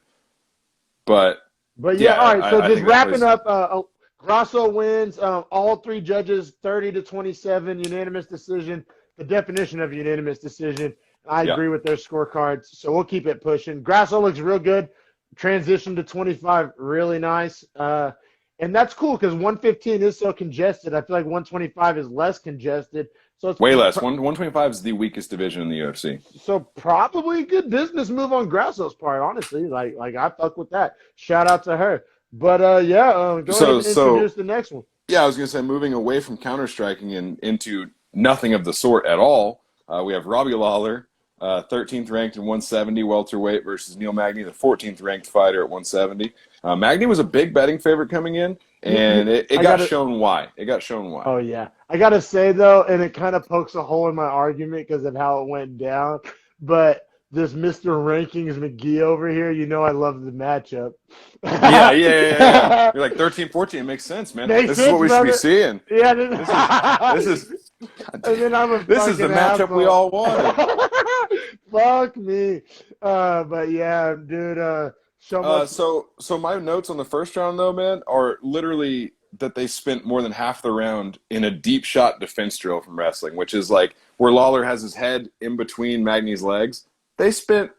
But But yeah, yeah, all right. So I just think that wrapping plays. up, Grasso wins. All 3 judges, 30-27, unanimous decision. The definition of unanimous decision. I Yeah. agree with their scorecards, so we'll keep it pushing. Grasso looks real good. Transition to 25, really nice. And that's cool because 115 is so congested. I feel like 125 is less congested. So it's Way less. 125 is the weakest division in the UFC. so probably a good business move on Grasso's part, honestly. Like I fuck with that. Shout out to her. But go ahead and So introduce the next one. yeah, I was gonna say moving away from counter striking and into nothing of the sort at all. We have Robbie Lawler, 13th ranked in 170 welterweight versus Neil Magny, the 14th ranked fighter at 170. Magny was a big betting favorite coming in, and it I got gotta, shown why. It got shown why. oh yeah, I gotta say though, and it kind of pokes a hole in my argument because of how it went down. But this Mr. Rankings McGee over here, I love the matchup. Yeah. You're like 13, 14. It makes sense, man. Makes This is sense, what we should be brother. seeing. Yeah, This is God and then I'm a this is the fucking matchup we asshole. all wanted. Fuck me. But yeah, dude, so much. So my notes on the first round though, man, are literally that they spent more than half the round in a deep shot defense drill from wrestling, which is like where Lawler has his head in between Magny's legs. They spent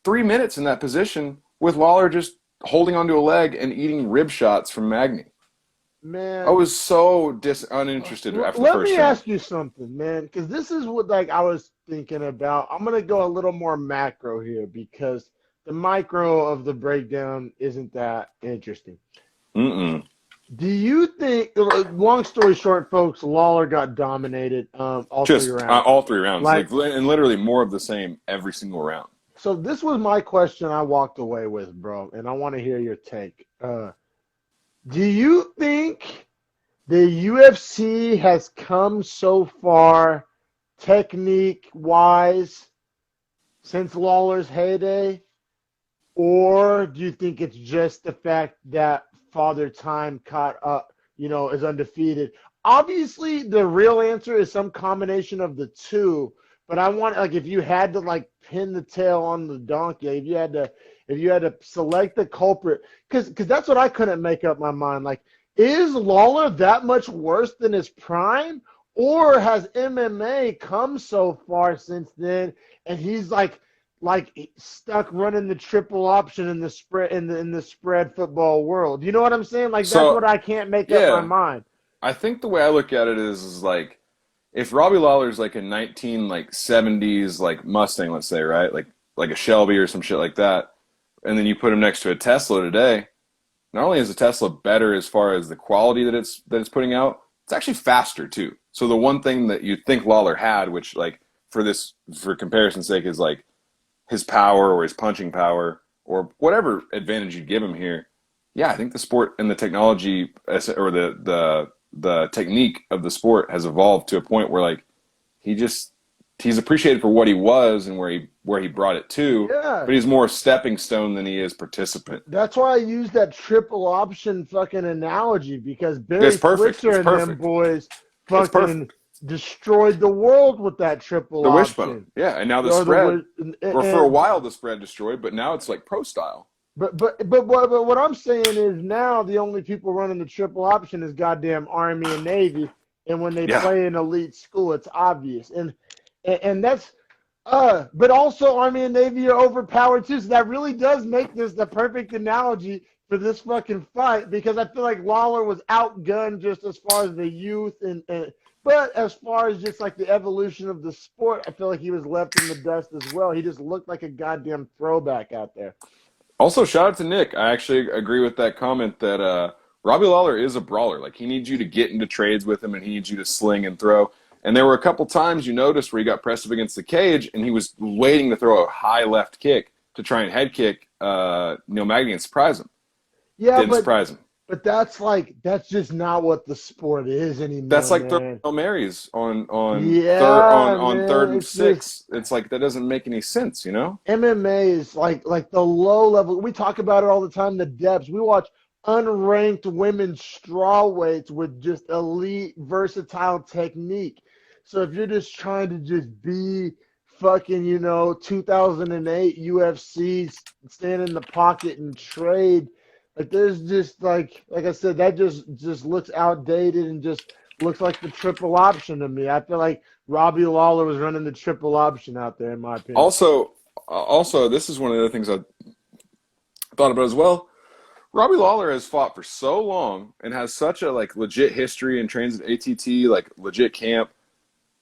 3 minutes in that position with Lawler just holding onto a leg and eating rib shots from Magny. Man, I was so uninterested after the let first me round. ask you something, man, because this is what I was thinking about. I'm gonna go a little more macro here because the micro of the breakdown isn't that interesting. Mm-mm. Do you think? Long story short, folks, Lawler got dominated all 3 Just rounds. all 3 rounds, Like, and literally more of the same every single round. so this was my question I walked away with, bro, and I want to hear your take. Do you think the UFC has come so far technique-wise since Lawler's heyday? Or do you think it's just the fact that Father Time caught up, is undefeated. Obviously, the real answer is some combination of the two. But I want, like, if you had to, like, pin the tail on the donkey, if you had to select the culprit, because that's what I couldn't make up my mind. Like, is Lawler that much worse than his prime, or has MMA come so far since then, and he's like stuck running the triple option in the spread in the spread football world? You know what I'm saying? Like, that's what I can't make up my mind. I think the way I look at it is like, if Robbie Lawler's like a 1970s like Mustang, let's say, right, like a Shelby or some shit like that, and then you put him next to a Tesla today, not only is the Tesla better as far as the quality that it's putting out, it's actually faster too. So the one thing that you'd think Lawler had, which like for comparison's sake, is like his power or his punching power or whatever advantage you give him here. Yeah, I think the sport and the technology or the technique of the sport has evolved to a point where like he's appreciated for what he was and where he brought it to. Yeah. But he's more a stepping stone than he is participant. That's why I use that triple option fucking analogy, because Barry Switzer and them boys fucking destroyed the world with that triple option. Wishbone. Yeah, and now the spread, or for a while the spread destroyed, but now it's like pro style. But what I'm saying is now the only people running the triple option is goddamn Army and Navy, and when they play an elite school, it's obvious. And that's but also Army and Navy are overpowered too. So that really does make this the perfect analogy for this fucking fight, because I feel like Lawler was outgunned just as far as the youth but as far as just like the evolution of the sport, I feel like he was left in the dust as well. He just looked like a goddamn throwback out there. Also, shout out to Nick. I actually agree with that comment that Robbie Lawler is a brawler. Like, he needs you to get into trades with him, and he needs you to sling and throw. And there were a couple times you noticed where he got pressed up against the cage, and he was waiting to throw a high left kick to try and head kick Neil Magny and surprise him. Yeah, Didn't surprise him. But that's just not what the sport is anymore. That's like throwing Hail Marys on third and six. It's like, that doesn't make any sense, you know? MMA is like the low level. We talk about it all the time, the depths. We watch unranked women's strawweights with just elite, versatile technique. So if you're just trying to just be fucking, 2008 UFC, stand in the pocket and trade, like, there's just like I said, that just looks outdated and just looks like the triple option to me. I feel like Robbie Lawler was running the triple option out there, in my opinion. Also, this is one of the other things I thought about as well. Robbie Lawler has fought for so long and has such a like legit history and trains at ATT, like legit camp.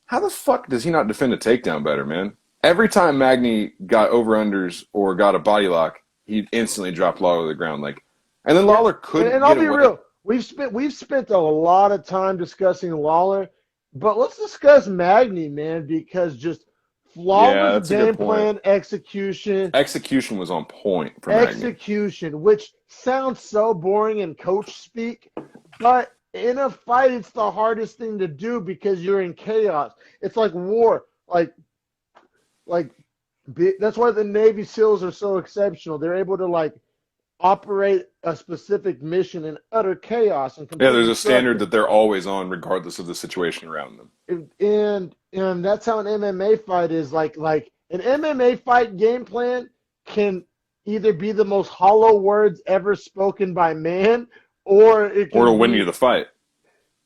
How the fuck does he not defend a takedown better, man? Every time Magny got over-unders or got a body lock, he instantly dropped Lawler to the ground. Like, and then Lawler couldn't. And I'll be real, we've spent a lot of time discussing Lawler, but let's discuss Magny, man, because just flawless game plan, execution. Execution was on point for Magny. Execution, which sounds so boring in coach speak, but in a fight, it's the hardest thing to do because you're in chaos. It's like war. Like that's why the Navy SEALs are so exceptional. They're able to like operate a specific mission in utter chaos and there's a standard that they're always on regardless of the situation around them. And that's how an MMA fight is. Like an MMA fight game plan can either be the most hollow words ever spoken by man, or it can win you the fight.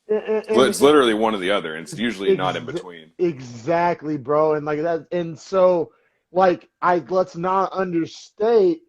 It's literally one or the other, and it's usually not in between. Exactly, bro. And like that, and so like let's not understate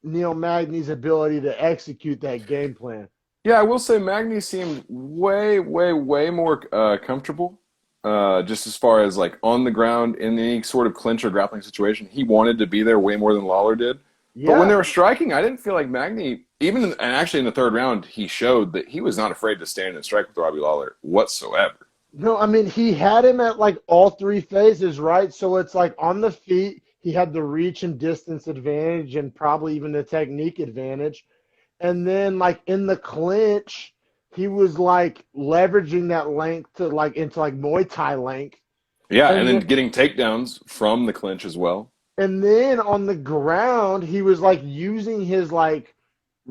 Neil Magny's ability to execute that game plan. Yeah, I will say Magny seemed way, way, way more comfortable, just as far as like on the ground in any sort of clinch or grappling situation. He wanted to be there way more than Lawler did. Yeah. But when they were striking, I didn't feel like Magny, and actually in the third round, he showed that he was not afraid to stand and strike with Robbie Lawler whatsoever. No, I mean, he had him at like all three phases, right? So it's like on the feet, he had the reach and distance advantage and probably even the technique advantage. And then like in the clinch, he was like leveraging that length to like into like Muay Thai length. Yeah, and then getting takedowns from the clinch as well. And then on the ground, he was like using his like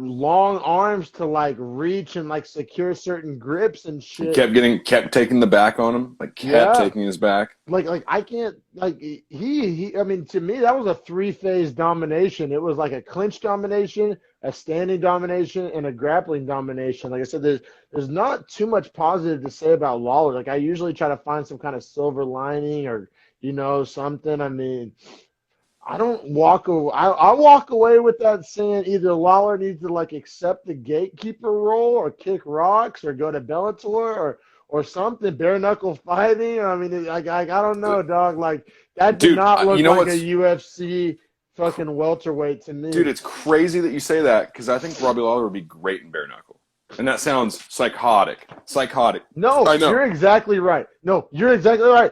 long arms to like reach and like secure certain grips and He shit. kept taking the back on him, like kept Yeah. taking his back. Like I can't like he I mean to me that was a three-phase domination. It was like a clinch domination, a standing domination, and a grappling domination. Like I said, there's not too much positive to say about Lawler. Like I usually try to find some kind of silver lining or something. I mean, I don't walk away. I walk away with that saying either Lawler needs to like accept the gatekeeper role or kick rocks or go to Bellator or something, bare knuckle fighting. I mean, like I don't know, dog. Like that did Dude, not look you know like a what's UFC fucking welterweight to me. Dude, it's crazy that you say that because I think Robbie Lawler would be great in bare knuckle, and that sounds psychotic. Psychotic. No, I know. you're exactly right. No, you're exactly right.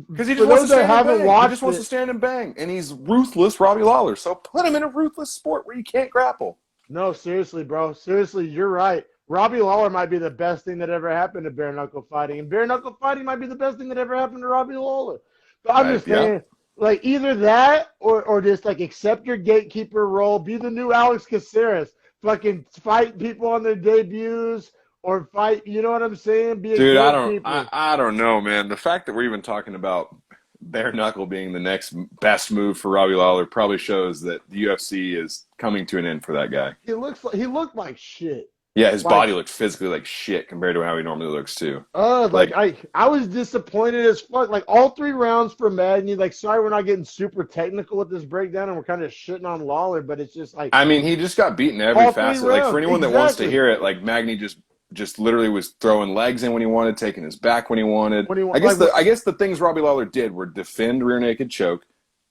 Because he For just wants to those that stand and haven't bang. He watched just wants it, to stand and bang, and he's ruthless, Robbie Lawler. So put him in a ruthless sport where you can't grapple. no, seriously, bro. Seriously, you're right. Robbie Lawler might be the best thing that ever happened to bare knuckle fighting, and bare knuckle fighting might be the best thing that ever happened to Robbie Lawler. But I'm just saying, like either that or just like accept your gatekeeper role, be the new Alex Caceres, fucking fight people on their debuts or fight. You know what I'm saying? Be a Dude, gatekeeper. I don't know, man. The fact that we're even talking about bare knuckle being the next best move for Robbie Lawler probably shows that the UFC is coming to an end for that guy. He looked like shit. Yeah, his Like, body looked physically like shit compared to how he normally looks too. like I was disappointed as fuck. Like all three rounds for Magny. Like, sorry, we're not getting super technical with this breakdown, and we're kind of shitting on Lawler, but it's just like I mean, he just got beaten every all three facet. Like for rounds. anyone that wants to Exactly. hear it, like Magny just literally was throwing legs in when he wanted, taking his back when he wanted. When he wa- I guess like, I guess the things Robbie Lawler did were defend rear naked choke,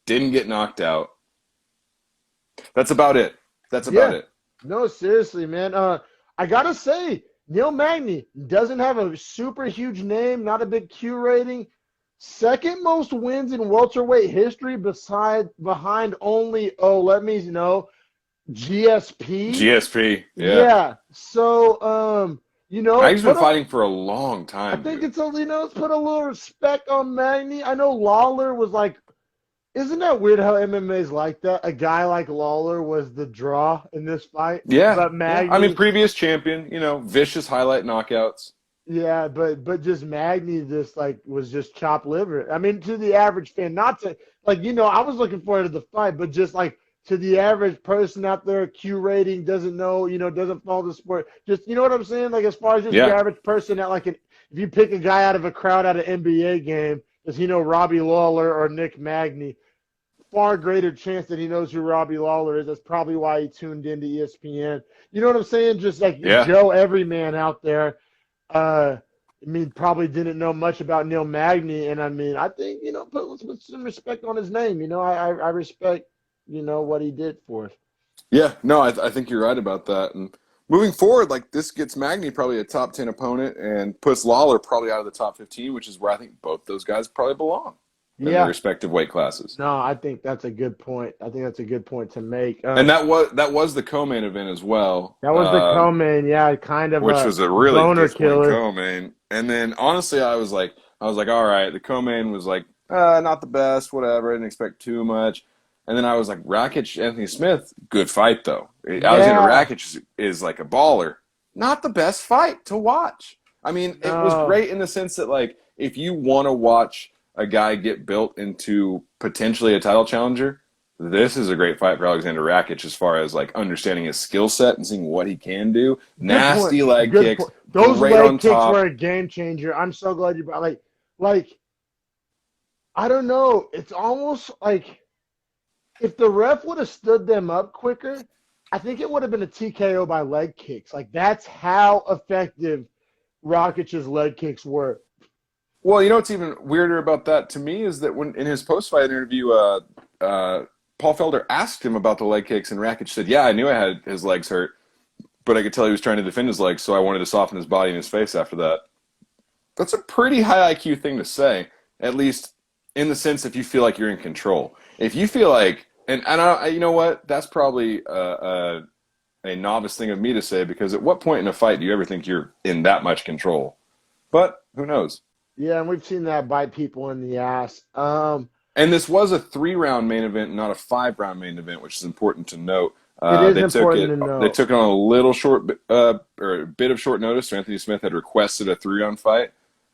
didn't get knocked out. That's about it. That's about it. No, seriously, man. I gotta say, Neil Magny doesn't have a super huge name, not a big Q rating. Second most wins in welterweight history, behind only let me know, GSP. GSP. Yeah. Yeah. So Magny's been fighting for a long time. I think dude. let's put a little respect on Magny. I know Lawler was like. Isn't that weird how MMA's like that? A guy like Lawler was the draw in this fight. Yeah. But Magny, I mean, previous champion, vicious highlight knockouts. yeah, but just Magny just like was just chopped liver. I mean, to the average fan, not to like I was looking forward to the fight, but just like to the average person out there, Q rating doesn't know, doesn't follow the sport. Just what I'm saying? Like as far as just the average person that like if you pick a guy out of a crowd at an NBA game, does he know Robbie Lawler or Nick Magny? Far greater chance that he knows who Robbie Lawler is. That's probably why he tuned into ESPN. You know what I'm saying? Just like Joe Everyman out there. I mean, probably didn't know much about Neil Magny, and I mean, I think let's put some respect on his name. I respect what he did for us. Yeah, no, I think you're right about that. And moving forward, like this gets Magny probably a top 10 opponent and puts Lawler probably out of the top 15, which is where I think both those guys probably belong. In their respective weight classes. No, I think that's a good point. I think that's a good point to make. And that was the co-main event as well. That was the co-main, kind of, which was a really boner killer co-main. And then honestly, I was like, all right, the co-main was like, not the best, whatever. I didn't expect too much. And then I was like, Rakic, Anthony Smith, good fight though. Aleksandar Rakic is like a baller. Not the best fight to watch. I mean, it was great in the sense that like if you want to watch a guy get built into potentially a title challenger, this is a great fight for Aleksandar Rakic as far as like understanding his skill set and seeing what he can do. Nasty leg kicks. Those leg kicks were a game changer. I'm so glad you brought like I don't know. It's almost like if the ref would have stood them up quicker, I think it would have been a TKO by leg kicks. Like that's how effective Rakic's leg kicks were. Well, what's even weirder about that to me is that when in his post-fight interview, Paul Felder asked him about the leg kicks, and Rakic said, "Yeah, I knew I had his legs hurt, but I could tell he was trying to defend his legs, so I wanted to soften his body and his face after that." That's a pretty high IQ thing to say, at least in the sense if you feel like you're in control. If you feel like, and you know what, that's probably a novice thing of me to say, because at what point in a fight do you ever think you're in that much control? But who knows? Yeah, and we've seen that bite people in the ass. And this was a 3-round main event, not a 5-round main event, which is important to note. It is They took important it. to They know. took it on a little or a bit of short notice. So Anthony Smith had requested a 3-round fight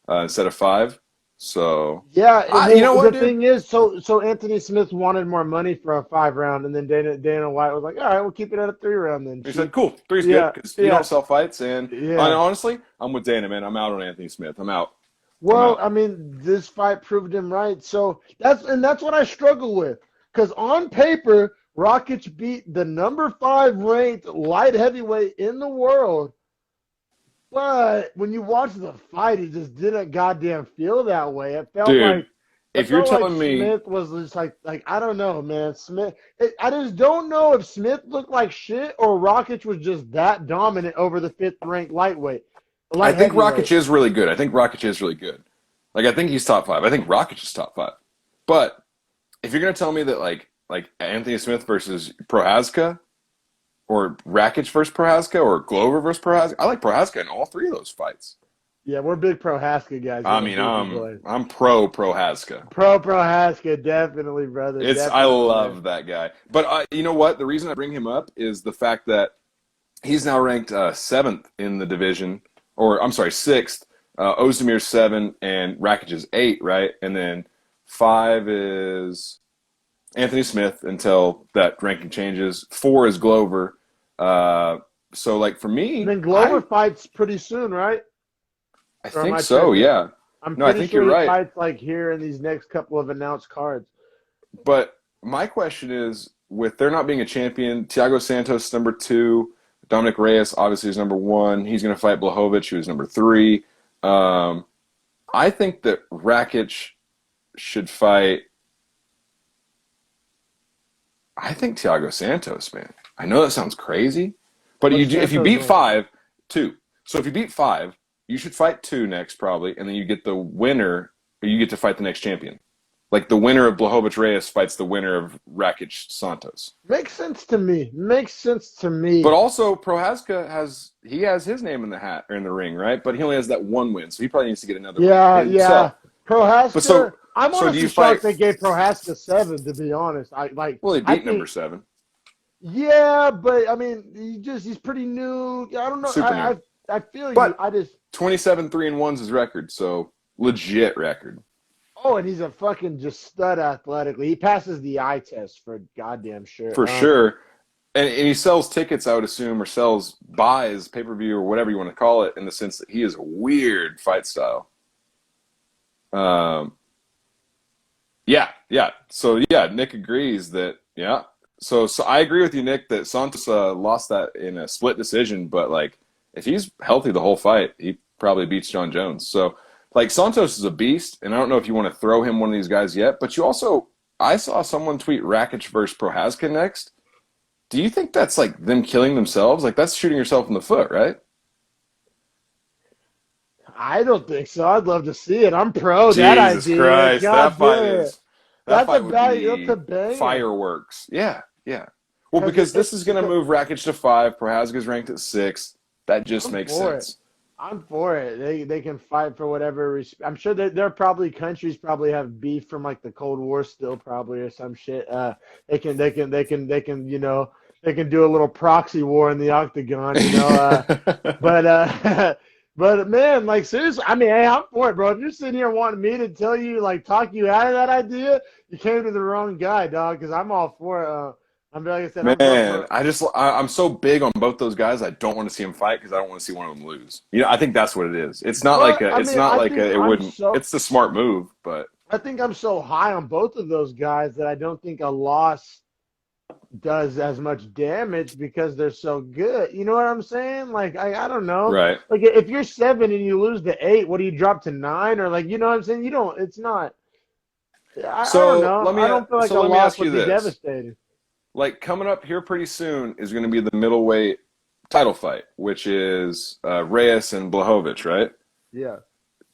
instead of 5. So, Yeah, you know well, what, the dude? thing is, so Anthony Smith wanted more money for a 5 round, and then Dana White was like, all right, we'll keep it at a 3 round then, He said, Chief. "Cool, three's good Yeah, because you don't yeah, sell fights." And yeah. honestly, I'm with Dana, man. I'm out on Anthony Smith. I'm out. I'm Well, out. I mean, this fight proved him right. So that's what I struggle with. Because on paper, Rakic beat the number 5 ranked light heavyweight in the world. But when you watch the fight, it just didn't goddamn feel that way. Dude, It if you're felt like telling me, Smith was just like I don't know, man. I just don't know if Smith looked like shit or Rakic was just that dominant over the 5th ranked I light think Rakic heavyweight. is really good. I think Rakic is really good. Like, I think he's top 5. I think Rakic is top 5. But if you're gonna tell me that like Anthony Smith versus Prohaska, or Rakic versus Prohaska, or Glover versus Prohaska, I like Prohaska in all 3 of those fights. Yeah, we're big Prohaska guys I here at mean, Beefy Boys. I'm pro Prohaska. Pro Prohaska, definitely, brother, I definitely, man. love that guy. But you know what? The reason I bring him up is the fact that he's now ranked 7th in the division, or I'm sorry, 6th. Ozdemir's 7 and Rakic is 8, right? And then 5 is Anthony Smith until that ranking changes. 4 is Glover. So like for And me, then Glover fights pretty soon, right? I Or am think I so. tripping? Yeah. I'm No, I pretty think sure you're he right. fights like here in these next couple of announced cards. But my question is, with there not being a champion, Thiago Santos number 2, Dominic Reyes obviously is number 1. He's going to fight Blachowicz, who's number 3. I think that Rakic should fight. I think Thiago Santos, man. I know that sounds crazy, but What's if you Santos beat rank? 5, 2. So if you beat 5, you should fight 2 next probably, and then you get the winner, or you get to fight the next champion. Like the winner of Blachowicz Reyes fights the winner of Rakic Santos. Makes sense to me. Makes sense to But me. also Prohaska has his name in the hat or in the ring, right? But he only has that 1 win, so he probably needs to get another win Yeah, yeah. himself. But Prohaska, I'm so do you honestly fight? shocked they gave Prohaska 7, to be honest. Well, he I beat number think 7, yeah, but I mean he's pretty new. I don't know. super new. I feel you. But I just 27 3-1's his record, so legit record Oh, and he's a fucking just stud athletically. He passes the eye test for goddamn sure. for sure. And he sells tickets, I would assume, or buys pay per view or whatever you want to call it, in the sense that he is a weird fight style. Yeah, yeah. So yeah, Nick agrees that yeah. So I agree with you, Nick, that Santos lost that in a split decision, but like if he's healthy the whole fight, he probably beats John Jones. So like Santos is a beast, and I don't know if you want to throw him one of these guys yet, but you also I saw someone tweet Rakic versus Prohaska next. Do you think that's like them killing themselves? Like that's shooting yourself in the foot, right? I don't think so. I'd love to see it. I'm pro that Jesus idea. Christ, God damn it. that fight would That's a be banger. fireworks. Yeah, yeah. Well, Because because this is going to because move Rakic to 5. Prohaska's ranked at 6. That just I'm makes for it. sense. I'm for it. They can fight for whatever. I'm sure that there are probably countries probably have beef from like the Cold War still probably or some shit. They can do a little proxy war in the octagon. But but man, like seriously, I mean, hey, I'm for it, bro. If you're sitting here wanting me to tell you, like, talk you out of that idea, you came to the wrong guy, dog. Because I'm all for it. I'm like I said, Man, I'm so big on both those guys. I don't want to see them fight because I don't want to see one of them lose. I think that's what it is. It's not like but I mean, it wouldn't. It's the smart move, but I think I'm so high on both of those guys that I don't think a loss does as much damage because they're so good. You know what I'm saying? Like I don't know. right. Like if you're 7 and you lose to 8, what do you drop to 9 or like you know what I'm saying? You don't. It's not. I don't So know. I don't feel like a let me loss ask you would be this. devastating. Like coming up here pretty soon is going to be the middleweight title fight, which is Reyes and Blachowicz, right? Yeah.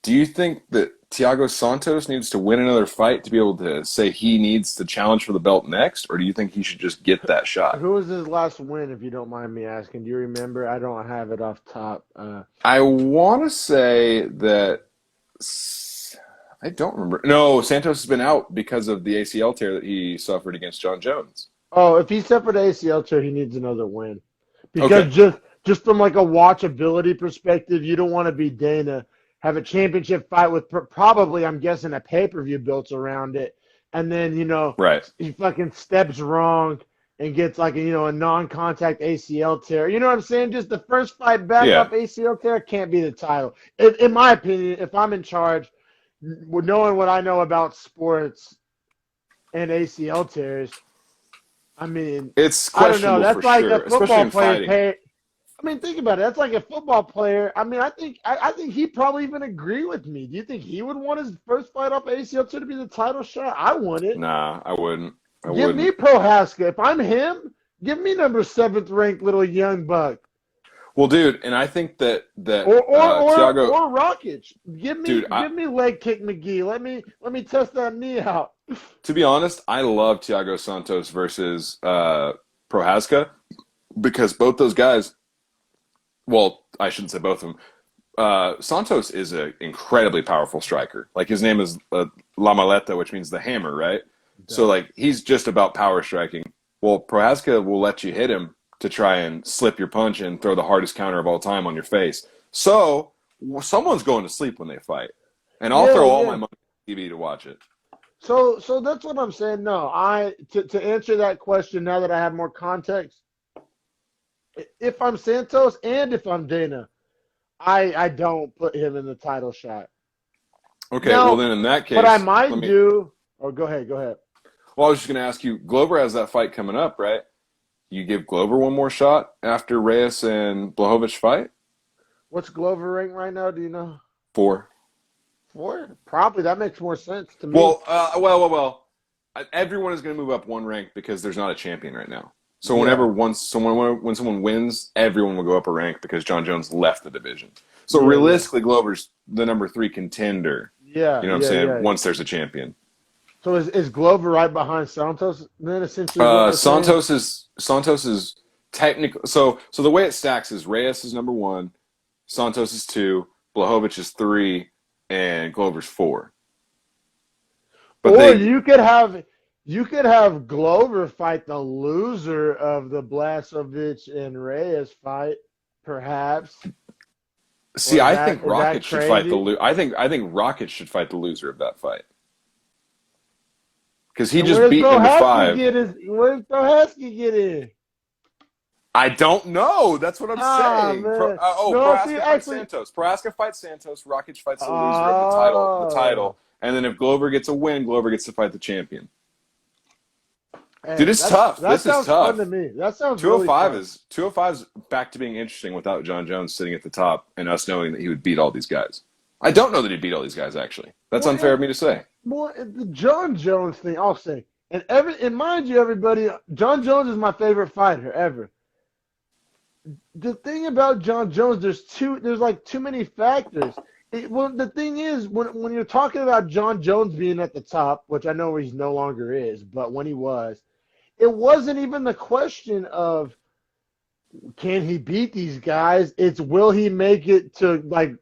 Do you think that Thiago Santos needs to win another fight to be able to say he needs to challenge for the belt next, or do you think he should just get that shot? Who was his last win, if you don't mind me asking? Do you remember? I don't have it off top. I want to say that I don't remember. No, Santos has been out because of the ACL tear that he suffered against John Jones. Oh, if he suffered ACL tear, he needs another win. Okay. Because just from like a watchability perspective, you don't want to be Dana, have a championship fight with probably, I'm guessing, a pay-per-view built around it, and then Right. he fucking steps wrong and gets like a non-contact ACL tear. You know what I'm saying? Just the first fight back Yeah. off ACL tear can't be the title. In my opinion, if I'm in charge, knowing what I know about sports and ACL tears. I mean, It's I don't know. questionable for That's like a sure, especially football in player fighting. pay. I mean, think about it. That's like a football player. I mean, I think he'd probably even agree with me. Do you think he would want his first fight off ACL to be the title shot? I want it. Nah, I wouldn't. I Give me wouldn't. Prohaska. If I'm him, give me number seventh ranked little young buck. Well, dude, and I think that Thiago, Or Rakic. dude, Give me leg kick McGee. Let me test that knee out. to be honest, I love Thiago Santos versus Prohaska because both those guys. Well, I shouldn't say both of them. Santos is an incredibly powerful striker. Like his name is La Maleta, which means the hammer, right? So like he's just about power striking. Well, Prohaska will let you hit him to try and slip your punch and throw the hardest counter of all time on your face. So someone's going to sleep when they fight, and I'll throw all my money on TV to watch it. So that's what I'm saying. No, to answer that question now that I have more context, if I'm Santos and if I'm Dana, I don't put him in the title shot. Okay, Now, well then in that case, what I might do. Oh, go ahead. Well, I was just going to ask you. Glover has that fight coming up, right? You give Glover one more shot after Reyes and Blachowicz fight? What's Glover rank right now? Do you know? 4. 4? Probably. That makes more sense to me. Well. Everyone is going to move up one rank because there's not a champion right now. So when someone wins, everyone will go up a rank because John Jones left the division. So realistically, Glover's the number 3 contender. Yeah. You know what I'm saying? Once there's a champion. So is Glover right behind Santos then? Essentially, Santos is technically so the way it stacks is Reyes is number 1, Santos is 2, Blachowicz is 3, and Glover's 4. But you could have Glover fight the loser of the Blachowicz and Reyes fight, perhaps. See, I think Rakic should fight the I think Rakic should fight the loser of that fight. Because he just beat number 5. Where's Prohaska get in? I don't know. That's what I'm saying. Prohaska fights Santos. Prohaska fights Santos. Rakic fights the loser of the title. And then if Glover gets a win, Glover gets to fight the champion. Man, dude, it's tough. This is tough. Fun to me. That sounds 205 really fun. 205 is back to being interesting without John Jones sitting at the top and us knowing that he would beat all these guys. I don't know that he'd beat all these guys, actually. That's unfair of me to say. Well, the John Jones thing, I'll say. And mind you, everybody, John Jones is my favorite fighter ever. The thing about John Jones, there's like too many factors. The thing is, when you're talking about John Jones being at the top, which I know he's no longer is, but when he was, it wasn't even the question of can he beat these guys. It's will he make it to like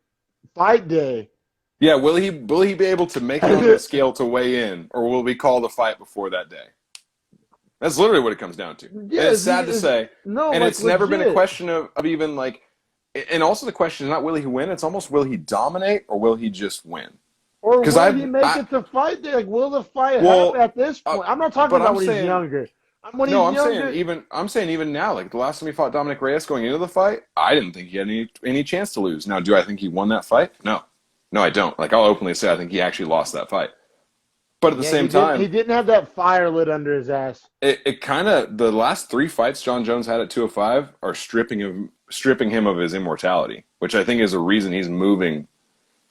fight day. Yeah, will he be able to make it on the scale to weigh in, or will we call the fight before that day? That's literally what it comes down to. Yeah, and it's sad to say. No, and like, it's never been a question of even like, and also the question is not will he win, it's almost will he dominate or will he just win? Or will he make it to fight day? Like, will the fight happen at this point? I'm not talking about when he's younger. I'm saying even now, like the last time he fought Dominic Reyes going into the fight, I didn't think he had any chance to lose. Now, do I think he won that fight? No, I don't. Like, I'll openly say I think he actually lost that fight. But at the same time, he didn't have that fire lit under his ass. It kind of the last 3 fights John Jones had at 205 are stripping him of his immortality, which I think is a reason he's moving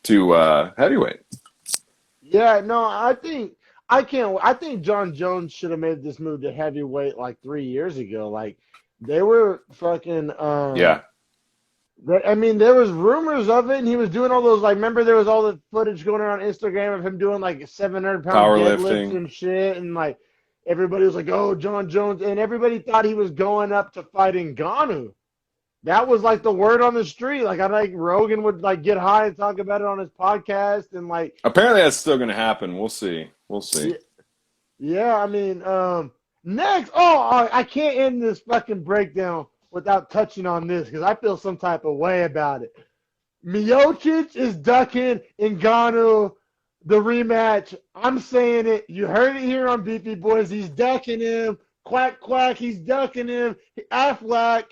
to heavyweight. Yeah, no, I think John Jones should have made this move to heavyweight like 3 years ago. Like they were fucking yeah. I mean, there was rumors of it, and he was doing all those, like, remember there was all the footage going around Instagram of him doing, like, 700-pound deadlifts and shit, and, like, everybody was like, oh, John Jones, and everybody thought he was going up to fight Ngannou. That was, like, the word on the street. Like, Rogan would, like, get high and talk about it on his podcast, and, like. Apparently that's still going to happen. We'll see. Yeah, I mean, Next, I can't end this fucking breakdown without touching on this because I feel some type of way about it. Miocic is ducking Ngannou the rematch. I'm saying it. You heard it here on Beefy Boys. He's ducking him. Quack, quack, he's ducking him. Affleck,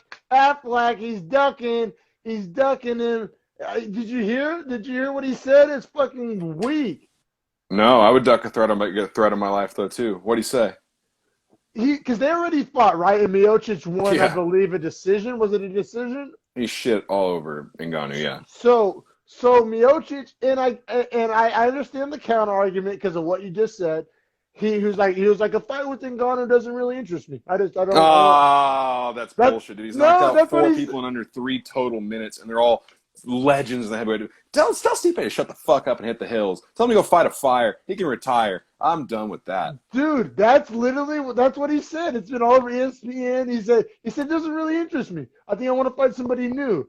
he's ducking. He's ducking him. Did you hear? Did you hear what he said? It's fucking weak. No, I would duck a threat on my life though too. What'd he say? Because they already fought, right? And Miocic won, Yeah. I believe, a decision. Was it a decision? He shit all over Ngannou, yeah. So Miocic, and I understand the counter argument because of what you just said. He was like a fight with Ngannou doesn't really interest me. I don't. Oh, that's bullshit, dude. He's knocked out 4 what people in under 3 total minutes, and they're all legends in the heavyweight. Tell Stipe to shut the fuck up and hit the hills. Tell him to go fight a fire. He can retire. I'm done with that. Dude, that's what he said. It's been all over ESPN. He said it doesn't really interest me. I think I want to fight somebody new.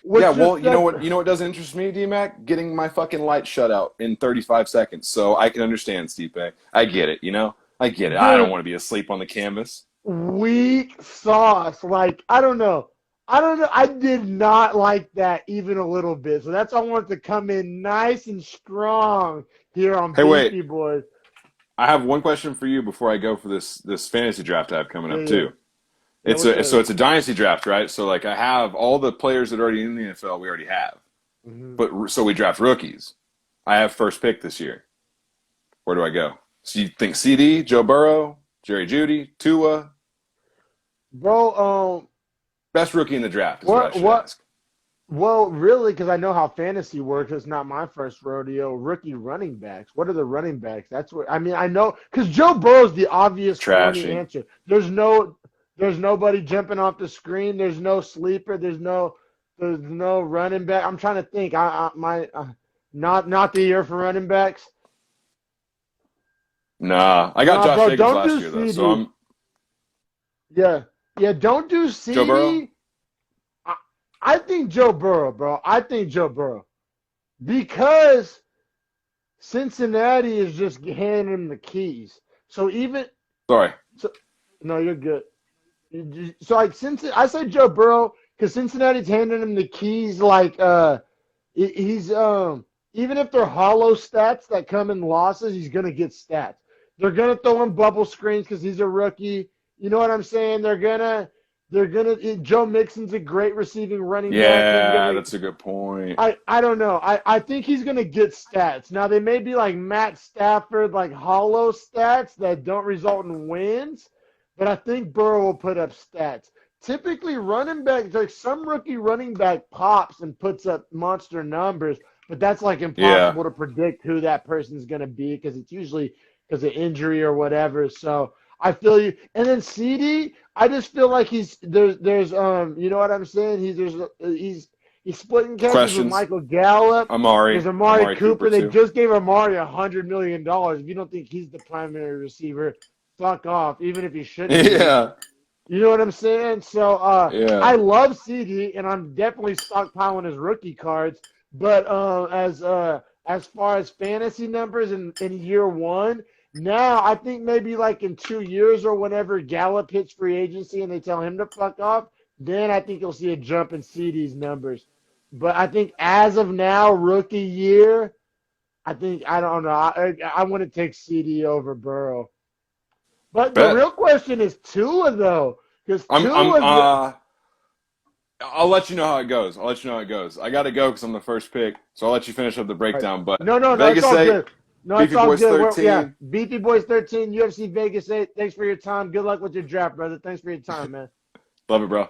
Yeah, well, you know what doesn't interest me, D-Mac? Getting my fucking light shut out in 35 seconds. So I can understand, Stipe. I get it, I get it. Dude, I don't want to be asleep on the canvas. Weak sauce. Like, I don't know. I did not like that even a little bit. So that's why I wanted to come in nice and strong here on Beefy Boys. I have one question for you before I go for this fantasy draft I have coming up too. It's a dynasty draft, right? So like I have all the players that are already in the NFL we already have. Mm-hmm. But so we draft rookies. I have first pick this year. Where do I go? So you think CD, Joe Burrow, Jerry Jeudy, Tua? Bro, best rookie in the draft is what I should ask. Well, really, because I know how fantasy works. It's not my first rodeo. Rookie running backs. What are the running backs? That's what I mean. I know because Joe Burrow's the obvious corny answer. There's nobody jumping off the screen. There's no sleeper. There's no running back. I'm trying to think. Not the year for running backs. Nah, I got Josh Jacobs last year though. So I'm. Yeah. Don't do CD. Joe Burrow? I think Joe Burrow, bro. I think Joe Burrow. Because Cincinnati is just handing him the keys. So even Sorry. No, you're good. So like I said Joe Burrow because Cincinnati's handing him the keys like he's even if they're hollow stats that come in losses, he's gonna get stats. They're gonna throw him bubble screens because he's a rookie. You know what I'm saying? They're gonna Joe Mixon's a great receiving running back. Yeah, that's a good point. I don't know. I think he's gonna get stats. Now they may be like Matt Stafford, like hollow stats that don't result in wins, but I think Burrow will put up stats. Typically running backs, like some rookie running back pops and puts up monster numbers, but that's like impossible to predict who that person's gonna be because it's usually because of injury or whatever. So I feel you. And then CD, I just feel like there's you know what I'm saying? He's splitting catches with Michael Gallup. There's Amari Cooper. They just gave Amari $100 million. If you don't think he's the primary receiver, fuck off. Even if he shouldn't. Yeah. You know what I'm saying? So I love CD, and I'm definitely stockpiling his rookie cards. But as far as fantasy numbers in year one. Now, I think maybe like in 2 years or whenever Gallup hits free agency and they tell him to fuck off, then I think you'll see a jump in CD's numbers. But I think as of now, rookie year, I don't know. I want to take CD over Burrow. But the real question is Tua, though. Because I'll let you know how it goes. I got to go because I'm the first pick, so I'll let you finish up the breakdown. But no, Vegas it's all good. No, Beefy Boys 13. Beefy Boys 13, UFC Vegas 8. Thanks for your time. Good luck with your draft, brother. Thanks for your time, man. Love it, bro.